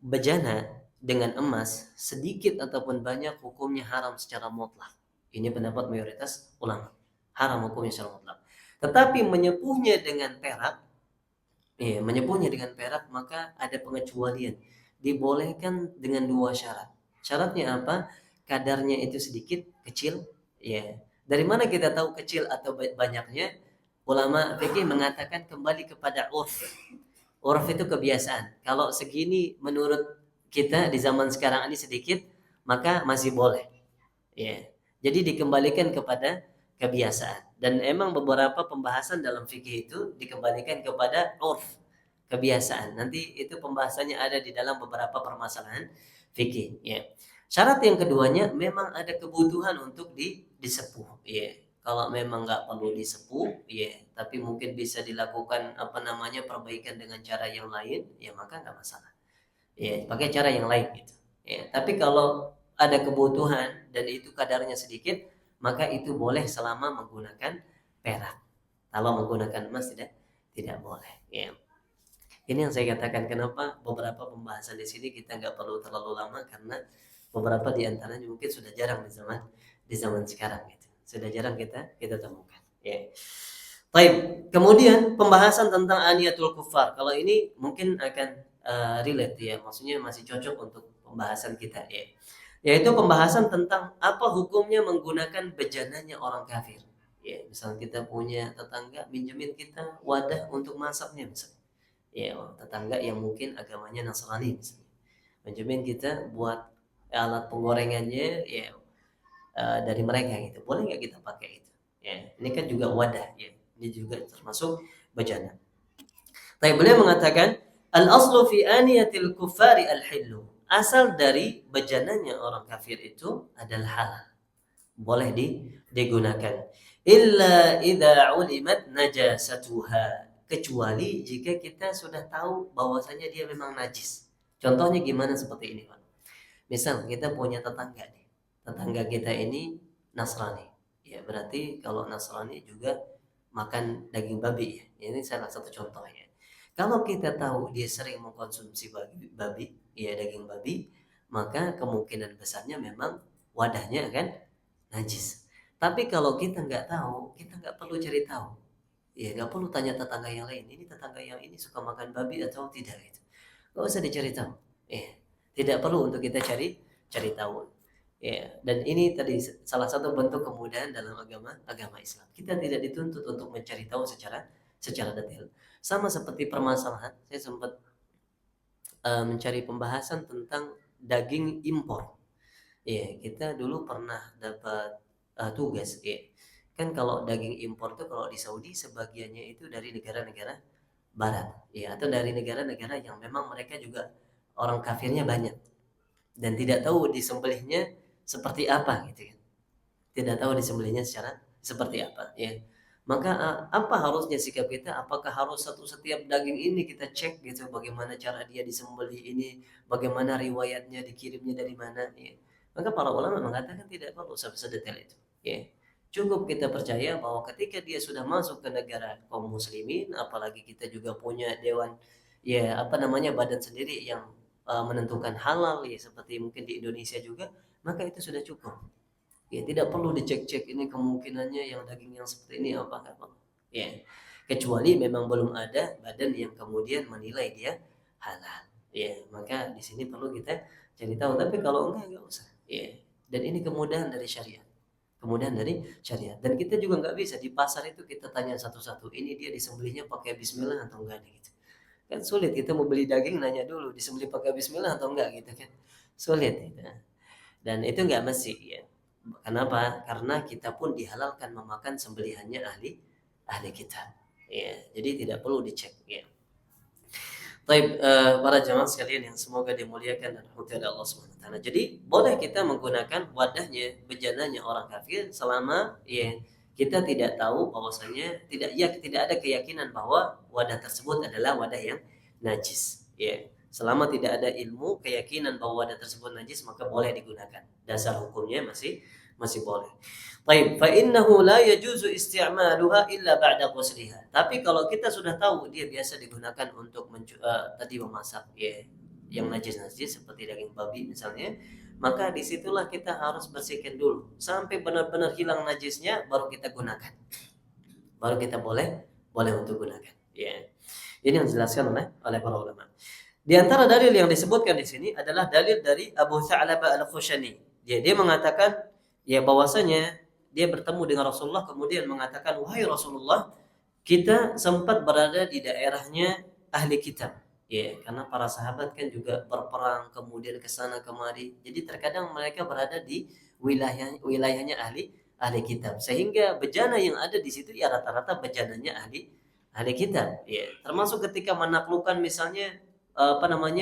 bejana dengan emas sedikit ataupun banyak hukumnya haram secara mutlak. Ini pendapat mayoritas ulama. Haram hukumnya secara mutlak. Tetapi menyepuhnya dengan perak, ya, menyepuhnya dengan perak maka ada pengecualian. Dibolehkan dengan dua syarat. Syaratnya apa? Kadarnya itu sedikit, kecil, ya. Dari mana kita tahu kecil atau banyaknya? Ulama fikih mengatakan kembali kepada urf. Urf itu kebiasaan. Kalau segini menurut kita di zaman sekarang ini sedikit, maka masih boleh. Ya. Jadi dikembalikan kepada kebiasaan. Dan emang beberapa pembahasan dalam fikih itu dikembalikan kepada urf, kebiasaan. Nanti itu pembahasannya ada di dalam beberapa permasalahan fikih. Ya. Syarat yang keduanya memang ada kebutuhan untuk disepuh. Ya. Kalau memang nggak perlu disepuh, ya, tapi mungkin bisa dilakukan perbaikan dengan cara yang lain, ya maka nggak masalah. Ya, pakai cara yang lain gitu. Ya, tapi kalau ada kebutuhan dan itu kadarnya sedikit, maka itu boleh selama menggunakan perak. Kalau menggunakan emas tidak boleh. Ya. Ini yang saya katakan kenapa beberapa pembahasan di sini kita nggak perlu terlalu lama karena beberapa di antaranya mungkin sudah jarang di zaman sekarang gitu. Sudah jarang kita temukan. Ya. Baik, kemudian pembahasan tentang aniyatul kufar. Kalau ini mungkin akan relate ya, maksudnya masih cocok untuk pembahasan kita ya. Yaitu pembahasan tentang apa hukumnya menggunakan bejananya orang kafir. Ya, misal kita punya tetangga minjemin kita wadah untuk masaknya misalnya. Ya, tetangga yang mungkin agamanya Nasrani misalnya. Minjemin kita buat alat penggorengannya ya dari mereka gitu. Boleh nggak kita pakai itu? Ya, ini kan juga wadah ya. Ini juga termasuk bejana. Tapi beliau mengatakan al-aslu fi aniyatil kufari al-hillu. Asal dari bejananya orang kafir itu adalah halal. Boleh digunakan. Illa idza ulimat najasatuha. Kecuali jika kita sudah tahu bahwasanya dia memang najis. Contohnya gimana seperti ini, Pak? Misal kita punya tetangga nih. Tetangga kita ini Nasrani. Ya, berarti kalau Nasrani juga makan daging babi ya. Ini salah satu contohnya. Kalau kita tahu dia sering mengkonsumsi babi, ya daging babi, maka kemungkinan besarnya memang wadahnya akan najis. Tapi kalau kita nggak tahu, kita nggak perlu cari tahu. Ya nggak perlu tanya tetangga yang lain. Ini tetangga yang ini suka makan babi atau tidak itu. Nggak usah dicari tahu. Tidak perlu untuk kita cari tahu. Ya, dan ini tadi salah satu bentuk kemudahan dalam agama Islam. Kita tidak dituntut untuk mencari tahu secara detail. Sama seperti permasalahan, saya sempat mencari pembahasan tentang daging impor. Ya, kita dulu pernah dapat tugas, ya. Kan kalau daging impor itu kalau di Saudi sebagiannya itu dari negara-negara barat, ya, atau dari negara-negara yang memang mereka juga orang kafirnya banyak dan tidak tahu disembelihnya seperti apa gitu kan. Tidak tahu disembelihnya secara seperti apa, ya. Maka apa harusnya sikap kita? Apakah harus setiap daging ini kita cek gitu bagaimana cara dia disembelih ini, bagaimana riwayatnya dikirimnya dari mana, ya. Maka para ulama mengatakan tidak perlu sedetail itu, ya. Cukup kita percaya bahwa ketika dia sudah masuk ke negara kaum muslimin, apalagi kita juga punya dewan ya badan sendiri yang menentukan halal ya seperti mungkin di Indonesia juga, maka itu sudah cukup. Ya, tidak perlu dicek-cek ini kemungkinannya yang daging yang seperti ini apa enggak perlu. Ya. Kecuali memang belum ada badan yang kemudian menilai dia halal. Ya, maka di sini perlu kita cari tahu. Tapi kalau enggak usah. Ya. Dan ini kemudahan dari syariat. Kemudian dari syariat. Dan kita juga nggak bisa di pasar itu kita tanya satu-satu, ini dia disembelihnya pakai bismillah atau enggak gitu. Kan sulit kita mau beli daging nanya dulu disembelih pakai bismillah atau enggak gitu kan. Sulit gitu. Dan itu enggak mesti ya. Kenapa? Karena kita pun dihalalkan memakan sembelihannya ahli kitab. Ya, jadi tidak perlu dicek ya. Baik, para jamaah sekalian yang semoga dimuliakan dan dirahmati oleh Allah Subhanahu wa taala. Jadi, boleh kita menggunakan wadahnya, bejananya orang kafir selama ya kita tidak tahu bahwasanya tidak ada keyakinan bahwa wadah tersebut adalah wadah yang najis. Ya. Selama tidak ada ilmu keyakinan bahwa wadah tersebut najis maka boleh digunakan. Dasar hukumnya masih boleh. Baik, fa innahu la yajuzu isti'maluha illa ba'da ghusliha. Tapi kalau kita sudah tahu dia biasa digunakan untuk tadi memasak ya yang najis-najis seperti daging babi misalnya, maka disitulah kita harus bersihkan dulu sampai benar-benar hilang najisnya baru kita gunakan. Baru kita boleh untuk gunakan. Ya. Ini yang dijelaskan oleh para ulama. Di antara dalil yang disebutkan di sini adalah dalil dari Abu Tha'labah Al-Khushani. Dia mengatakan ya bahwasanya dia bertemu dengan Rasulullah kemudian mengatakan, wahai Rasulullah, kita sempat berada di daerahnya ahli kitab. Ya, karena para sahabat kan juga berperang kemudian ke sana kemari. Jadi terkadang mereka berada di wilayahnya ahli kitab. Sehingga bejana yang ada di situ ya rata-rata bejananya ahli kitab. Ya, termasuk ketika menaklukkan misalnya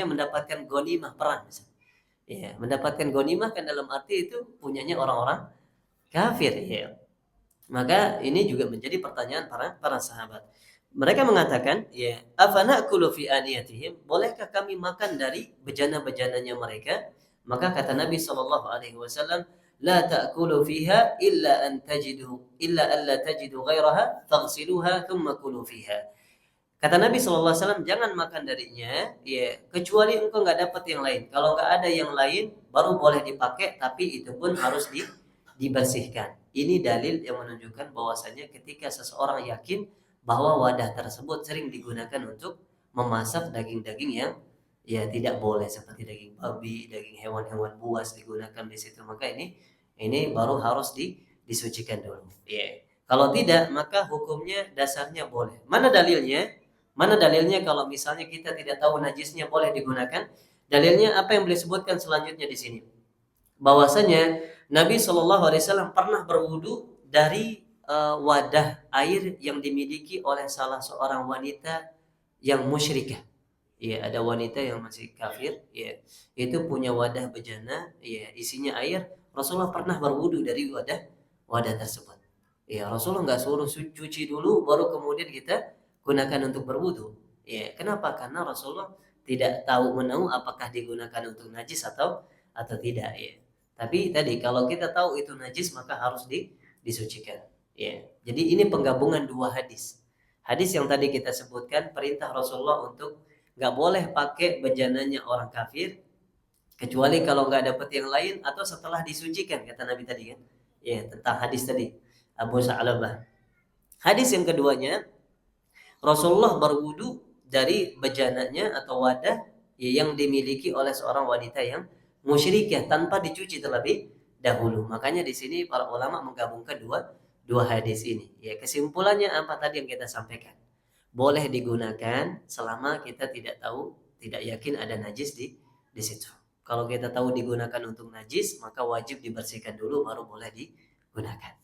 mendapatkan ghanimah perang misalnya. Ya, mendapatkan ghanimah kan dalam arti itu punyanya orang-orang kafir ya. Maka ini juga menjadi pertanyaan para sahabat. Mereka mengatakan, ya, afana'kulu fi aniyatihim? Bolehkah kami makan dari bejana-bejananya mereka? Maka kata Nabi sallallahu alaihi wasallam, la ta'kulu fiha illa alla tajidu ghairaha faghsiluha thumma kulu fiha. Kata Nabi sallallahu alaihi wasallam, jangan makan darinya ya kecuali engkau enggak dapat yang lain. Kalau enggak ada yang lain baru boleh dipakai, tapi itu pun harus dibersihkan. Ini dalil yang menunjukkan bahwasanya ketika seseorang yakin bahwa wadah tersebut sering digunakan untuk memasak daging-daging yang ya tidak boleh seperti daging babi, daging hewan-hewan buas digunakan di situ, maka ini baru harus disucikan dulu. Ya. Kalau tidak maka hukumnya dasarnya boleh. Mana dalilnya? Mana dalilnya kalau misalnya kita tidak tahu najisnya boleh digunakan? Dalilnya apa yang boleh sebutkan selanjutnya di sini? Bahwasanya Nabi Shallallahu Alaihi Wasallam pernah berwudu dari wadah air yang dimiliki oleh salah seorang wanita yang musyrikah. Ya, ada wanita yang masih kafir, ya, itu punya wadah bejana, ya, isinya air. Rasulullah pernah berwudu dari wadah tersebut. Ya, Rasulullah nggak suruh cuci dulu, baru kemudian kita gunakan untuk berwudu. Ya, kenapa? Karena Rasulullah tidak tahu menahu apakah digunakan untuk najis atau tidak. Ya. Tapi tadi kalau kita tahu itu najis maka harus disucikan. Ya. Jadi ini penggabungan dua hadis. Hadis yang tadi kita sebutkan perintah Rasulullah untuk nggak boleh pakai bejananya orang kafir kecuali kalau nggak dapat yang lain atau setelah disucikan kata Nabi tadi kan. Ya, tentang hadis tadi Abu Sa'labah. Hadis yang keduanya Rasulullah berwudu dari bejananya atau wadah yang dimiliki oleh seorang wanita yang musyrikah tanpa dicuci terlebih dahulu. Makanya di sini para ulama menggabungkan dua hadis ini. Ya, kesimpulannya apa tadi yang kita sampaikan? Boleh digunakan selama kita tidak tahu, tidak yakin ada najis di situ. Kalau kita tahu digunakan untuk najis, maka wajib dibersihkan dulu baru boleh digunakan.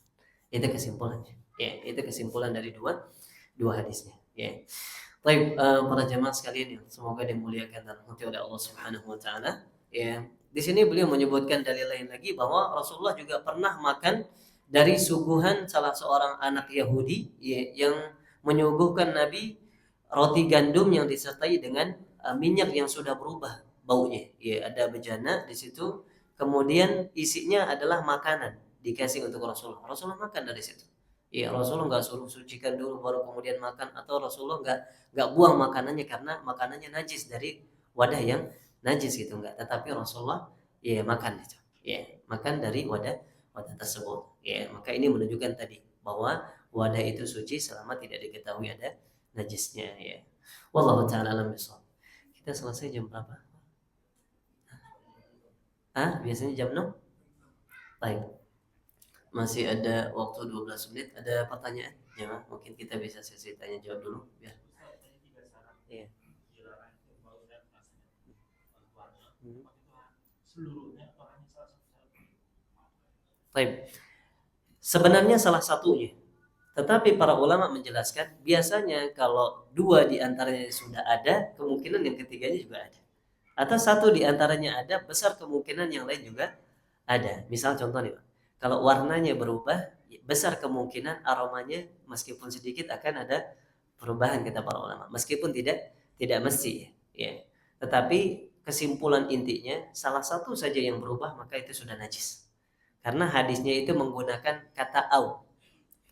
Itu kesimpulannya. Ya, itu kesimpulan dari dua hadisnya. Ya. Baik, para jemaah sekalian yang semoga dimuliakan dan dirahmati oleh Allah Subhanahu wa taala. Ya. Di sini beliau menyebutkan dalil lain lagi bahwa Rasulullah juga pernah makan dari suguhan salah seorang anak Yahudi ya, yang menyuguhkan Nabi roti gandum yang disertai dengan minyak yang sudah berubah baunya. Ya, ada bejana di situ. Kemudian isinya adalah makanan dikasih untuk Rasulullah. Rasulullah makan dari situ. Ya, Rasulullah nggak suruh sucikan dulu baru kemudian makan, atau Rasulullah nggak buang makanannya karena makanannya najis dari wadah yang najis gitu, enggak. Tetapi Rasulullah ya makan itu. ya, makan dari wadah tersebut. Ya, maka ini menunjukkan tadi bahwa wadah itu suci selama tidak diketahui ada najisnya, ya. Wallahu taala alam bisawab. Kita selesai jam berapa? Biasanya jam 6? Baik. Masih ada waktu 12 menit. Ada pertanyaan? Ya, mungkin kita bisa sesi tanya jawab dulu biar. Iya. Baik. Sebenarnya salah satunya. Tetapi para ulama menjelaskan biasanya kalau dua di antaranya sudah ada, kemungkinan yang ketiganya juga ada. Atau satu di antaranya ada, besar kemungkinan yang lain juga ada. Misal contoh nih, Pak. Kalau warnanya berubah, besar kemungkinan aromanya meskipun sedikit akan ada perubahan kata para ulama. Meskipun tidak mesti, ya. Tetapi kesimpulan intinya salah satu saja yang berubah maka itu sudah najis. Karena hadisnya itu menggunakan kata au.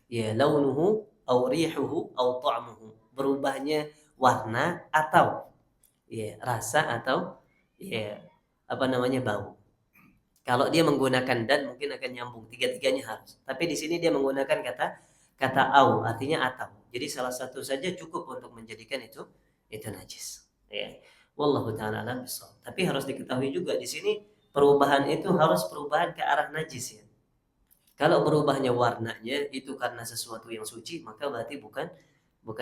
Ya, launuhu au rihuhu au ta'muhu. Berubahnya warna atau ya rasa atau ya apa namanya bau. Kalau dia menggunakan dan mungkin akan nyambung tiga-tiganya harus. Tapi di sini dia menggunakan kata au artinya atau. Jadi salah satu saja cukup untuk menjadikan itu najis. Ya. Wallahu taala alam bissawab. Tapi harus diketahui juga di sini perubahan itu harus perubahan ke arah najis ya. Kalau berubahnya warnanya itu karena sesuatu yang suci, maka berarti bukan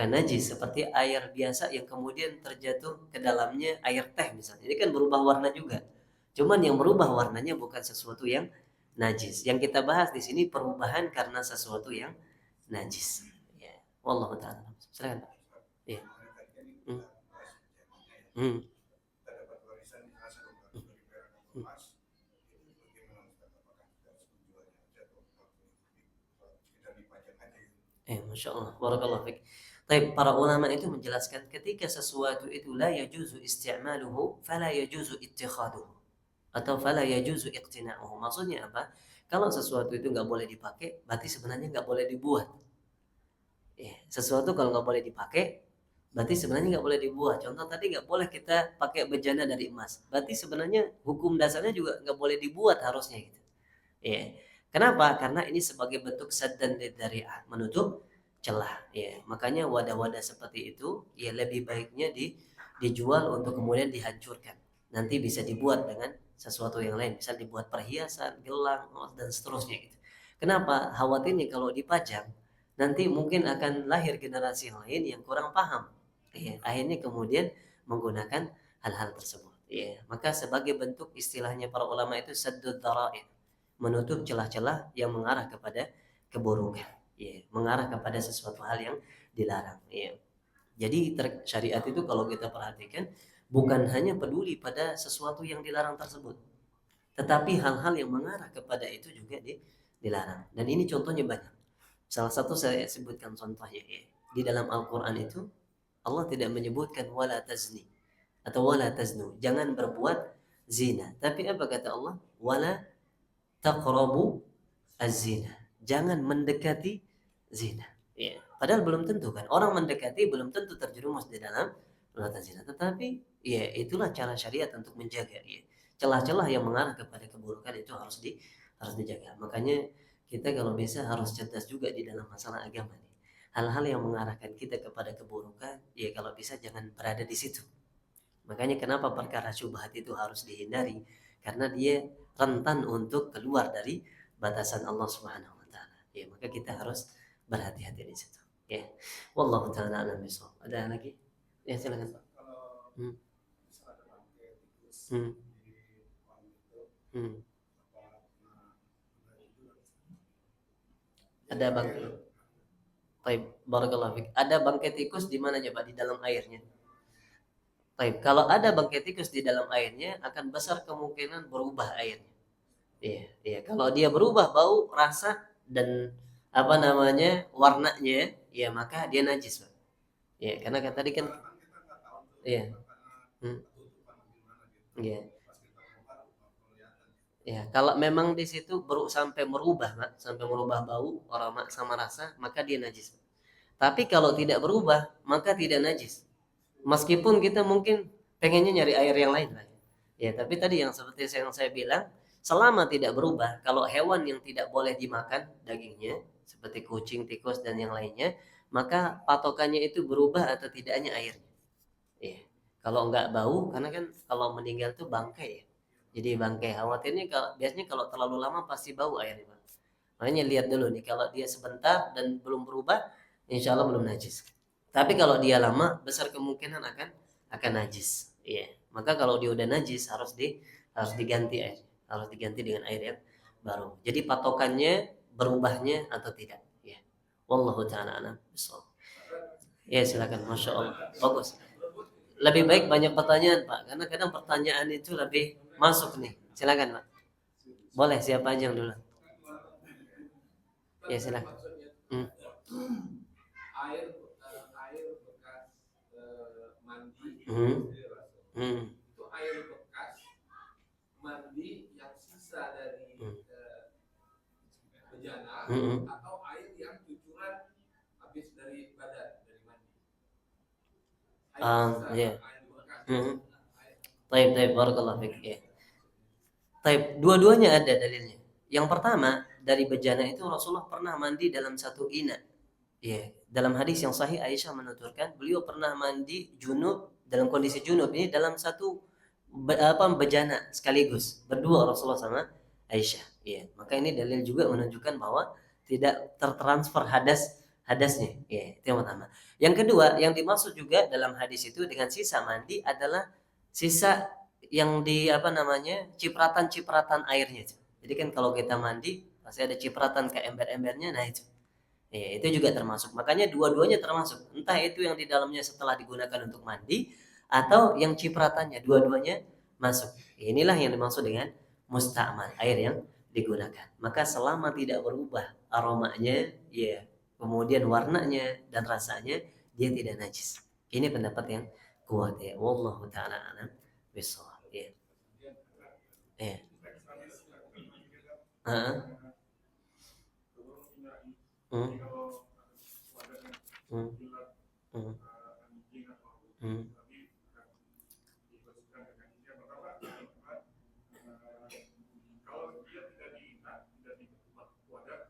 najis seperti air biasa yang kemudian terjatuh ke dalamnya air teh misalnya. Ini kan berubah warna juga. Cuman yang berubah warnanya bukan sesuatu yang najis. Yang kita bahas di sini perubahan karena sesuatu yang najis. Ya. Wallahu taala. Silakan. Ya. Hmm. Hmm. Hmm. Masya Allah, barakallahu fiik. Tapi para ulama itu menjelaskan ketika sesuatu itu la yajuzu isti'maluhu, fala yajuzu ittikhaduhu. Atau fala yajuzu iqtina'uhu. Maksudnya apa? Kalau sesuatu itu nggak boleh dipakai, berarti sebenarnya nggak boleh dibuat. Ya, sesuatu kalau nggak boleh dipakai, berarti sebenarnya nggak boleh dibuat. Contoh tadi nggak boleh kita pakai bejana dari emas. Berarti sebenarnya hukum dasarnya juga nggak boleh dibuat harusnya gitu. Ya. Kenapa? Karena ini sebagai bentuk saddan dzari'ah, menutup celah. Ya. Makanya wadah-wadah seperti itu ya lebih baiknya dijual untuk kemudian dihancurkan. Nanti bisa dibuat dengan sesuatu yang lain, misal dibuat perhiasan, gelang, dan seterusnya gitu. Kenapa? Khawatirnya kalau dipajang nanti mungkin akan lahir generasi yang lain yang kurang paham. Ya. Akhirnya kemudian menggunakan hal-hal tersebut. Ya. Maka sebagai bentuk istilahnya para ulama itu saddud dzara'i, menutup celah-celah yang mengarah kepada keburukan, ya, mengarah kepada sesuatu hal yang dilarang. Ya. Jadi syariat itu kalau kita perhatikan bukan hanya peduli pada sesuatu yang dilarang tersebut, tetapi hal-hal yang mengarah kepada itu juga dilarang. Dan ini contohnya banyak. Salah satu saya sebutkan contohnya ya. Di dalam Al-Quran itu Allah tidak menyebutkan wala tazni atau wala taznu, jangan berbuat zina. Tapi apa kata Allah? Wala taqrabu az-zina. Jangan mendekati zina. Ya. Padahal belum tentu kan. Orang mendekati belum tentu terjerumus di dalam perbuatan zina. Tetapi ya itulah cara syariat untuk menjaga ya. Celah-celah yang mengarah kepada keburukan itu harus dijaga. Makanya kita kalau bisa harus cerdas juga di dalam masalah agama nih. Hal-hal yang mengarahkan kita kepada keburukan, ya kalau bisa jangan berada di situ. Makanya kenapa perkara syubhat itu harus dihindari? Karena dia rentan untuk keluar dari batasan Allah Subhanahu wa taala. Ya, maka kita harus berhati-hati di situ. Ya. Wallahu taala alam bisawab. Ada lagi? Ya, silakan, Pak. Hmm. Hmm. Hmm. Ada bangkai. Baik, barakallahu fik. Ada bangkai tikus di mananya, Pak? Di dalam airnya. Baik, kalau ada bangkai tikus di dalam airnya akan besar kemungkinan berubah airnya. Iya, iya. Kalau dia berubah bau, rasa dan apa namanya warnanya, ya maka dia najis, Pak. Ya, karena kan tadi kan, iya, hmm, iya, ya. Kalau memang di situ sampai merubah, Pak, sampai merubah bau, aroma sama rasa, maka dia najis. Tapi kalau tidak berubah, maka tidak najis. Meskipun kita mungkin pengennya nyari air yang lain, Pak. Ya, tapi tadi yang seperti yang saya bilang, selama tidak berubah. Kalau hewan yang tidak boleh dimakan dagingnya seperti kucing, tikus dan yang lainnya, maka patokannya itu berubah atau tidaknya airnya. Iya. Kalau nggak bau, karena kan kalau meninggal tuh bangkai ya. Jadi bangkai khawatirnya kalau biasanya kalau terlalu lama pasti bau airnya, Pak. Makanya lihat dulu nih kalau dia sebentar dan belum berubah, insya Allah belum najis. Tapi kalau dia lama, besar kemungkinan akan najis. Iya. Maka kalau dia udah najis harus diganti air, harus diganti dengan air yang baru. Jadi patokannya berubahnya atau tidak. Ya. Wallahu taala alam. Ya silakan, masya Allah, bagus. Lebih baik banyak pertanyaan Pak, karena kadang pertanyaan itu lebih masuk nih. Silakan Pak. Boleh siapa aja yang dulu? Ya silakan. Hmm. Hmm. Hmm. Hmm. Ya. Hmm. Taib, taib, barakallahu fiik. Ya. Taib, dua-duanya ada dalilnya. Yang pertama, dari bejana itu Rasulullah pernah mandi dalam satu ina. Ya, dalam hadis yang sahih Aisyah menuturkan beliau pernah mandi junub dalam kondisi junub ini dalam satu bejana sekaligus berdua Rasulullah sama Aisyah. Ya, maka ini dalil juga menunjukkan bahwa tidak tertransfer hadasnya. Ya, itu yang pertama. Yang kedua, yang dimaksud juga dalam hadis itu dengan sisa mandi adalah sisa yang di cipratan-cipratan airnya. Jadi kan kalau kita mandi pasti ada cipratan ke ember-embernya, nah itu. Ya, itu juga termasuk. Makanya dua-duanya termasuk. Entah itu yang di dalamnya setelah digunakan untuk mandi atau yang cipratannya, dua-duanya masuk. Inilah yang dimaksud dengan musta'mal, air yang digunakan. Maka selama tidak berubah aromanya, ya, kemudian warnanya dan rasanya, dia tidak najis. Ini pendapat yang kuat ya. Wallahu taala alam bishawab. Ya. Ya. Hmm. Hmm. Hmm. Hmm. Hmm.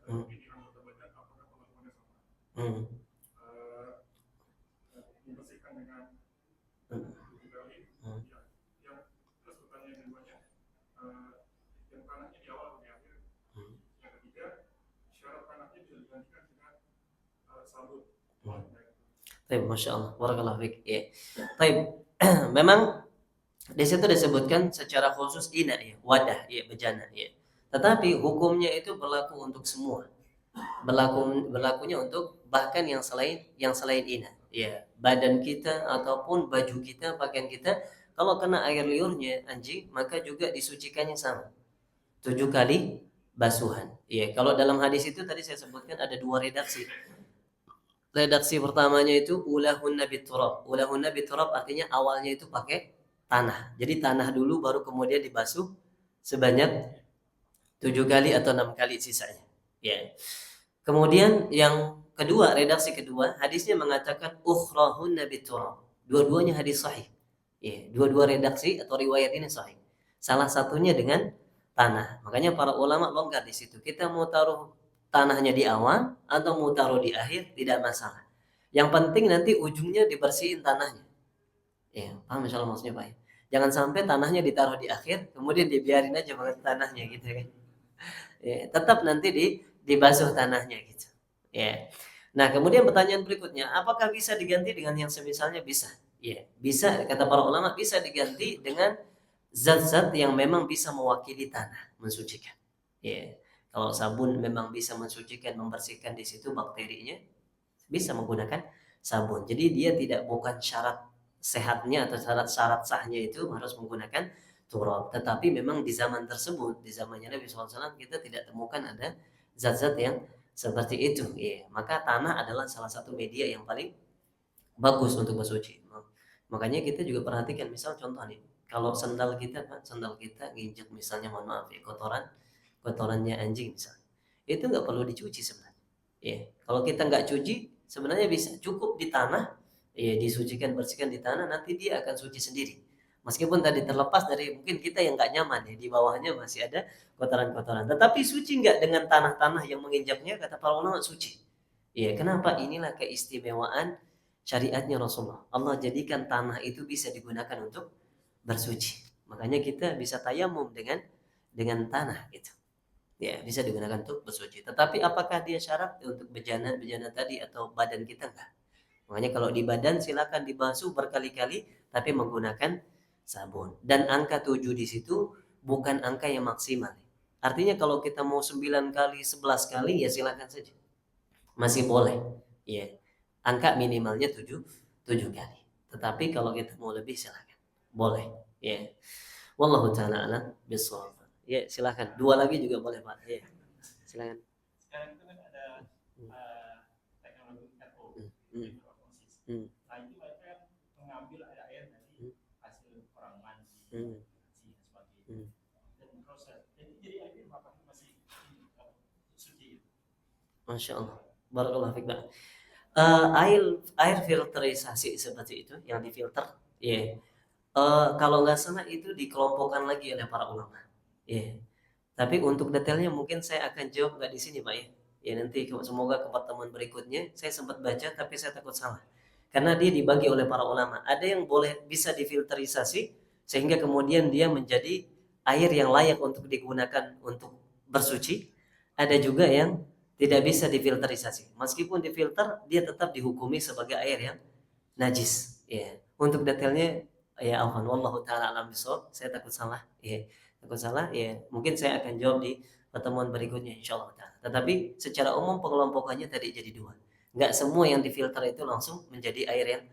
Hmm. Hmm. Hmm. Baik, masya Allah, barakallahu fiik. Ya. Baik, memang di situ disebutkan secara khusus ina ya, wadah ya, bejana ya. Tetapi hukumnya itu berlaku untuk semua. Berlakunya untuk bahkan yang selain ina. Ya, badan kita ataupun baju kita, pakaian kita, kalau kena air liurnya anjing, maka juga disucikannya sama. 7 kali basuhan. Ya, kalau dalam hadis itu tadi saya sebutkan ada dua redaksi. Redaksi pertamanya itu ulahunna biturab. Ulahunna biturab artinya awalnya itu pakai tanah. Jadi tanah dulu baru kemudian dibasuh sebanyak 7 kali atau 6 kali sisanya. Ya. Kemudian yang kedua, redaksi kedua, hadisnya mengatakan ukhrahunna biturab. Dua-duanya hadis sahih. Ya, dua-dua redaksi atau riwayat ini sahih. Salah satunya dengan tanah. Makanya para ulama longgar di situ. Kita mau taruh tanahnya di awal atau mau taruh di akhir tidak masalah. Yang penting nanti ujungnya dibersihin tanahnya. Ya, paham insyaallah maksudnya Pak ya? Jangan sampai tanahnya ditaruh di akhir, kemudian dibiarin aja banget tanahnya gitu kan. Ya, tetap nanti dibasuh tanahnya gitu. Ya. Nah, kemudian pertanyaan berikutnya, apakah bisa diganti dengan yang semisalnya? Bisa. Ya, bisa, kata para ulama, bisa diganti dengan zat-zat yang memang bisa mewakili tanah, mensucikan. Ya. Kalau sabun memang bisa mensucikan, membersihkan di situ bakterinya, bisa menggunakan sabun. Jadi dia bukan syarat sehatnya atau syarat-syarat sahnya itu harus menggunakan turab. Tetapi memang di zaman tersebut, di zamannya Nabi SAW, kita tidak temukan ada zat-zat yang seperti itu. Ya, maka tanah adalah salah satu media yang paling bagus untuk bersuci. Makanya kita juga perhatikan, misal contoh nih, kalau sandal kita nginjek misalnya, mohon maaf ya, kotorannya anjing misalnya, itu nggak perlu dicuci sebenarnya. Ya, kalau kita nggak cuci, sebenarnya bisa cukup di tanah, ya, disucikan, bersihkan di tanah, nanti dia akan suci sendiri. Meskipun tadi terlepas dari mungkin kita yang nggak nyaman ya, di bawahnya masih ada kotoran-kotoran. Tetapi suci nggak dengan tanah-tanah yang menginjaknya? Kata para ulama suci. Iya, kenapa? Inilah keistimewaan syariatnya Rasulullah. Allah jadikan tanah itu bisa digunakan untuk bersuci. Makanya kita bisa tayamum dengan tanah gitu. Ya, bisa digunakan untuk bersuci. Tetapi apakah dia syarat untuk bejana-bejana tadi atau badan kita enggak? Makanya kalau di badan silakan dibasuh berkali-kali tapi menggunakan sabun. Dan angka 7 di situ bukan angka yang maksimal. Artinya kalau kita mau 9 kali, 11 kali ya silakan saja. Masih boleh. Ya. Angka minimalnya 7 kali. Tetapi kalau kita mau lebih silakan. Boleh. Ya. Wallahu taala alam bisawab. Ya, silakan. Dua lagi juga boleh, Pak. Ya. Silakan. Sekarang itu kan ada teknologi RO, Hmm. nah itu mereka mengambil air dari hasil orang mandi, Hmm. dan sebagainya, dan proses. Jadi air apakah masih suci? Masya Allah. Barakallahu fiik, Pak. Air filterisasi seperti itu yang difilter, ya. Kalau nggak salah itu dikelompokkan lagi oleh para ulama. Ya. Tapi untuk detailnya mungkin saya akan jawab nggak di sini, Pak ya. Ya nanti semoga ke pertemuan berikutnya. Saya sempat baca tapi saya takut salah. Karena dia dibagi oleh para ulama. Ada yang boleh bisa difilterisasi sehingga kemudian dia menjadi air yang layak untuk digunakan untuk bersuci. Ada juga yang tidak bisa difilterisasi. Meskipun difilter, dia tetap dihukumi sebagai air yang najis. Ya. Untuk detailnya ya afwan wallahu taala alam bisawab. Saya takut salah. Ya. Takut salah ya. Mungkin saya akan jawab di pertemuan berikutnya insyaallah taala. Tetapi secara umum pengelompokannya tadi jadi dua. Enggak semua yang difilter itu langsung menjadi air yang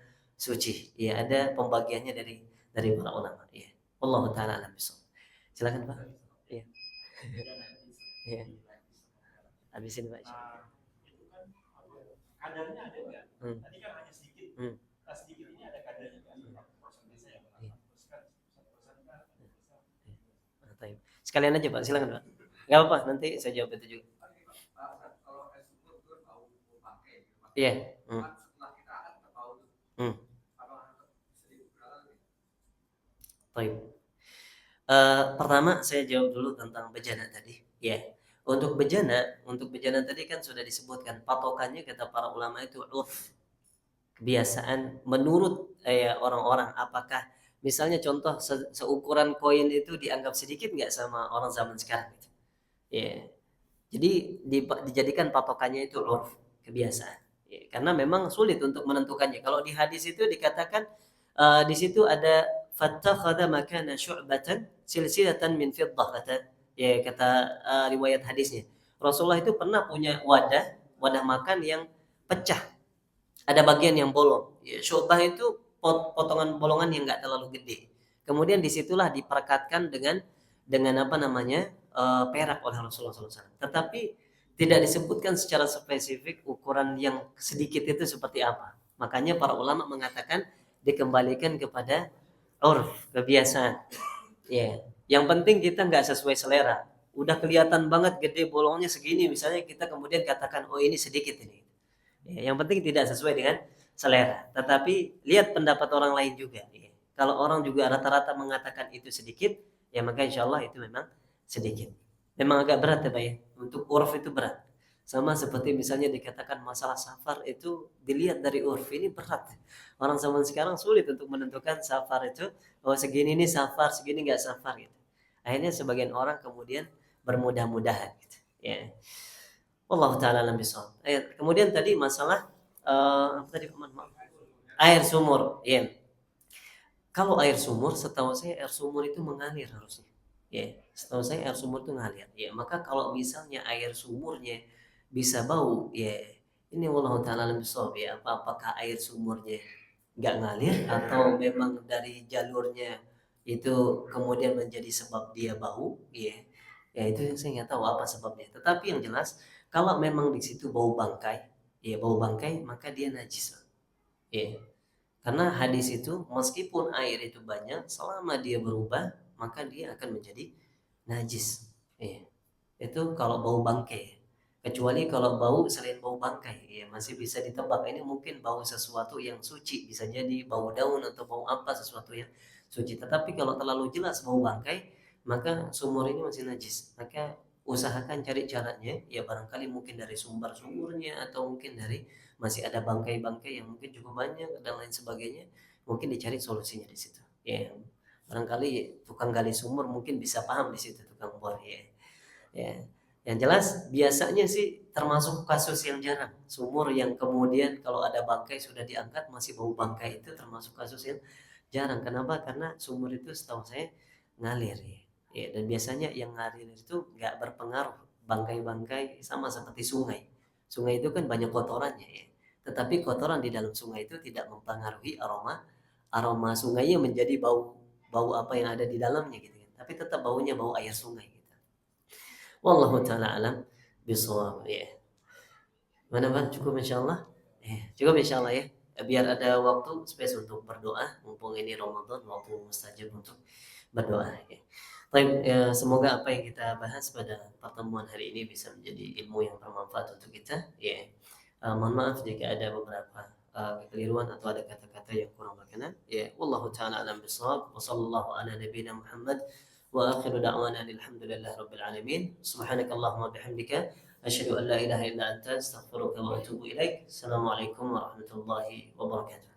suci. Ya, ada pembagiannya dari para ulama. Ya. Wallahu taala alam bisawab. Silakan Pak. Ya. Ya. Habisin Pak. Nah, itu kan kadarnya ada nggak? Tadi kan hanya sedikit. Nah, sedikit ini ada kadarnya nggak? Prosentasenya berapa? Sekalian aja Pak, silakan Pak. Gak apa-apa, nanti saya jawab itu juga. Iya. Baik. Pertama saya jawab dulu tentang bejana tadi. Ya. Untuk bejana tadi kan sudah disebutkan patokannya kata para ulama itu urf, kebiasaan menurut orang-orang. Apakah misalnya contoh seukuran koin itu dianggap sedikit nggak sama orang zaman sekarang itu? Ya. Jadi dijadikan patokannya itu urf, kebiasaan. Ya, karena memang sulit untuk menentukannya. Kalau di hadis itu dikatakan di situ ada fattakhadha makana syu'batan silsilatan min fiddah kata riwayat hadisnya. Rasulullah itu pernah punya wadah makan yang pecah. Ada bagian yang bolong. Ya, syu'bah itu potongan bolongan yang enggak terlalu gede. Kemudian disitulah diperekatkan dengan apa namanya perak oleh Rasulullah SAW. Tetapi tidak disebutkan secara spesifik ukuran yang sedikit itu seperti apa. Makanya para ulama mengatakan dikembalikan kepada urf, kebiasaan. Ya, yang penting kita nggak sesuai selera. Udah kelihatan banget gede bolongnya segini, misalnya kita kemudian katakan oh ini sedikit ini. Ya, yang penting tidak sesuai dengan selera. Tetapi lihat pendapat orang lain juga. Ya. Kalau orang juga rata-rata mengatakan itu sedikit, ya maka insya Allah itu memang sedikit. Memang agak berat ya Pak ya. Untuk urf itu berat. Sama seperti misalnya dikatakan masalah safar itu dilihat dari urf ini berat. Orang zaman sekarang sulit untuk menentukan safar itu oh segini ini safar, segini nggak safar gitu. Akhirnya sebagian orang kemudian bermudah-mudahan gitu. Ya. Allah taala alam bisawab. Kemudian tadi masalah apa tadi maaf. Air sumur. Ya. Kalau air sumur, setahu saya air sumur itu mengalir harusnya. Ya, setahu saya air sumur itu mengalir. Ya, maka kalau misalnya air sumurnya bisa bau, ya ini wallahu taala alam bisawab ya. Apakah air sumurnya nggak ngalir atau memang dari jalurnya itu kemudian menjadi sebab dia bau, ya. Ya itu yang saya nggak tahu apa sebabnya. Tetapi yang jelas kalau memang di situ bau bangkai, ya bau bangkai maka dia najis. Ya. Karena hadis itu meskipun air itu banyak, selama dia berubah maka dia akan menjadi najis. Iya. Itu kalau bau bangkai. Kecuali kalau bau selain bau bangkai, ya masih bisa ditebak. Ini mungkin bau sesuatu yang suci, bisa jadi bau daun atau bau apa sesuatu yang suci. Tetapi kalau terlalu jelas bau bangkai, maka sumur ini masih najis. Maka usahakan cari caranya, ya barangkali mungkin dari sumber sumurnya, atau mungkin dari masih ada bangkai-bangkai yang mungkin cukup banyak dan lain sebagainya, mungkin dicari solusinya di situ. Ya, barangkali tukang gali sumur mungkin bisa paham di situ, tukang bor ya. Ya. Yang jelas biasanya sih termasuk kasus yang jarang. Sumur yang kemudian kalau ada bangkai sudah diangkat masih bau bangkai, itu termasuk kasus yang jarang. Kenapa? Karena sumur itu setahu saya ngalir ya. Ya, dan biasanya yang ngalir itu nggak berpengaruh bangkai-bangkai, sama seperti sungai. Sungai itu kan banyak kotorannya ya. Tetapi kotoran di dalam sungai itu tidak mempengaruhi aroma sungainya menjadi bau bau apa yang ada di dalamnya gitu kan. Tapi tetap baunya bau air sungai gitu. Wallahu taala alam bisawab ya. Mana Bang? Cukup insyaallah. Cukup insyaallah ya. Biar ada waktu space untuk berdoa, mumpung ini Ramadan, waktu mustajab untuk berdoa ya. Baik, ya, semoga apa yang kita bahas pada pertemuan hari ini bisa menjadi ilmu yang bermanfaat untuk kita ya. Mohon maaf jika ada beberapa kekeliruan atau ada kata-kata yang kurang berkenan ya. Wallahu taala alam bisawab. Wa sallallahu ala nabiyyina Muhammad wa akhiru da'wana alhamdulillahi rabbil alamin. Subhanakallahumma bihamdika asyhadu an la ilaha illa anta astaghfiruka wa atubu ilaik. Assalamualaikum warahmatullahi wabarakatuh.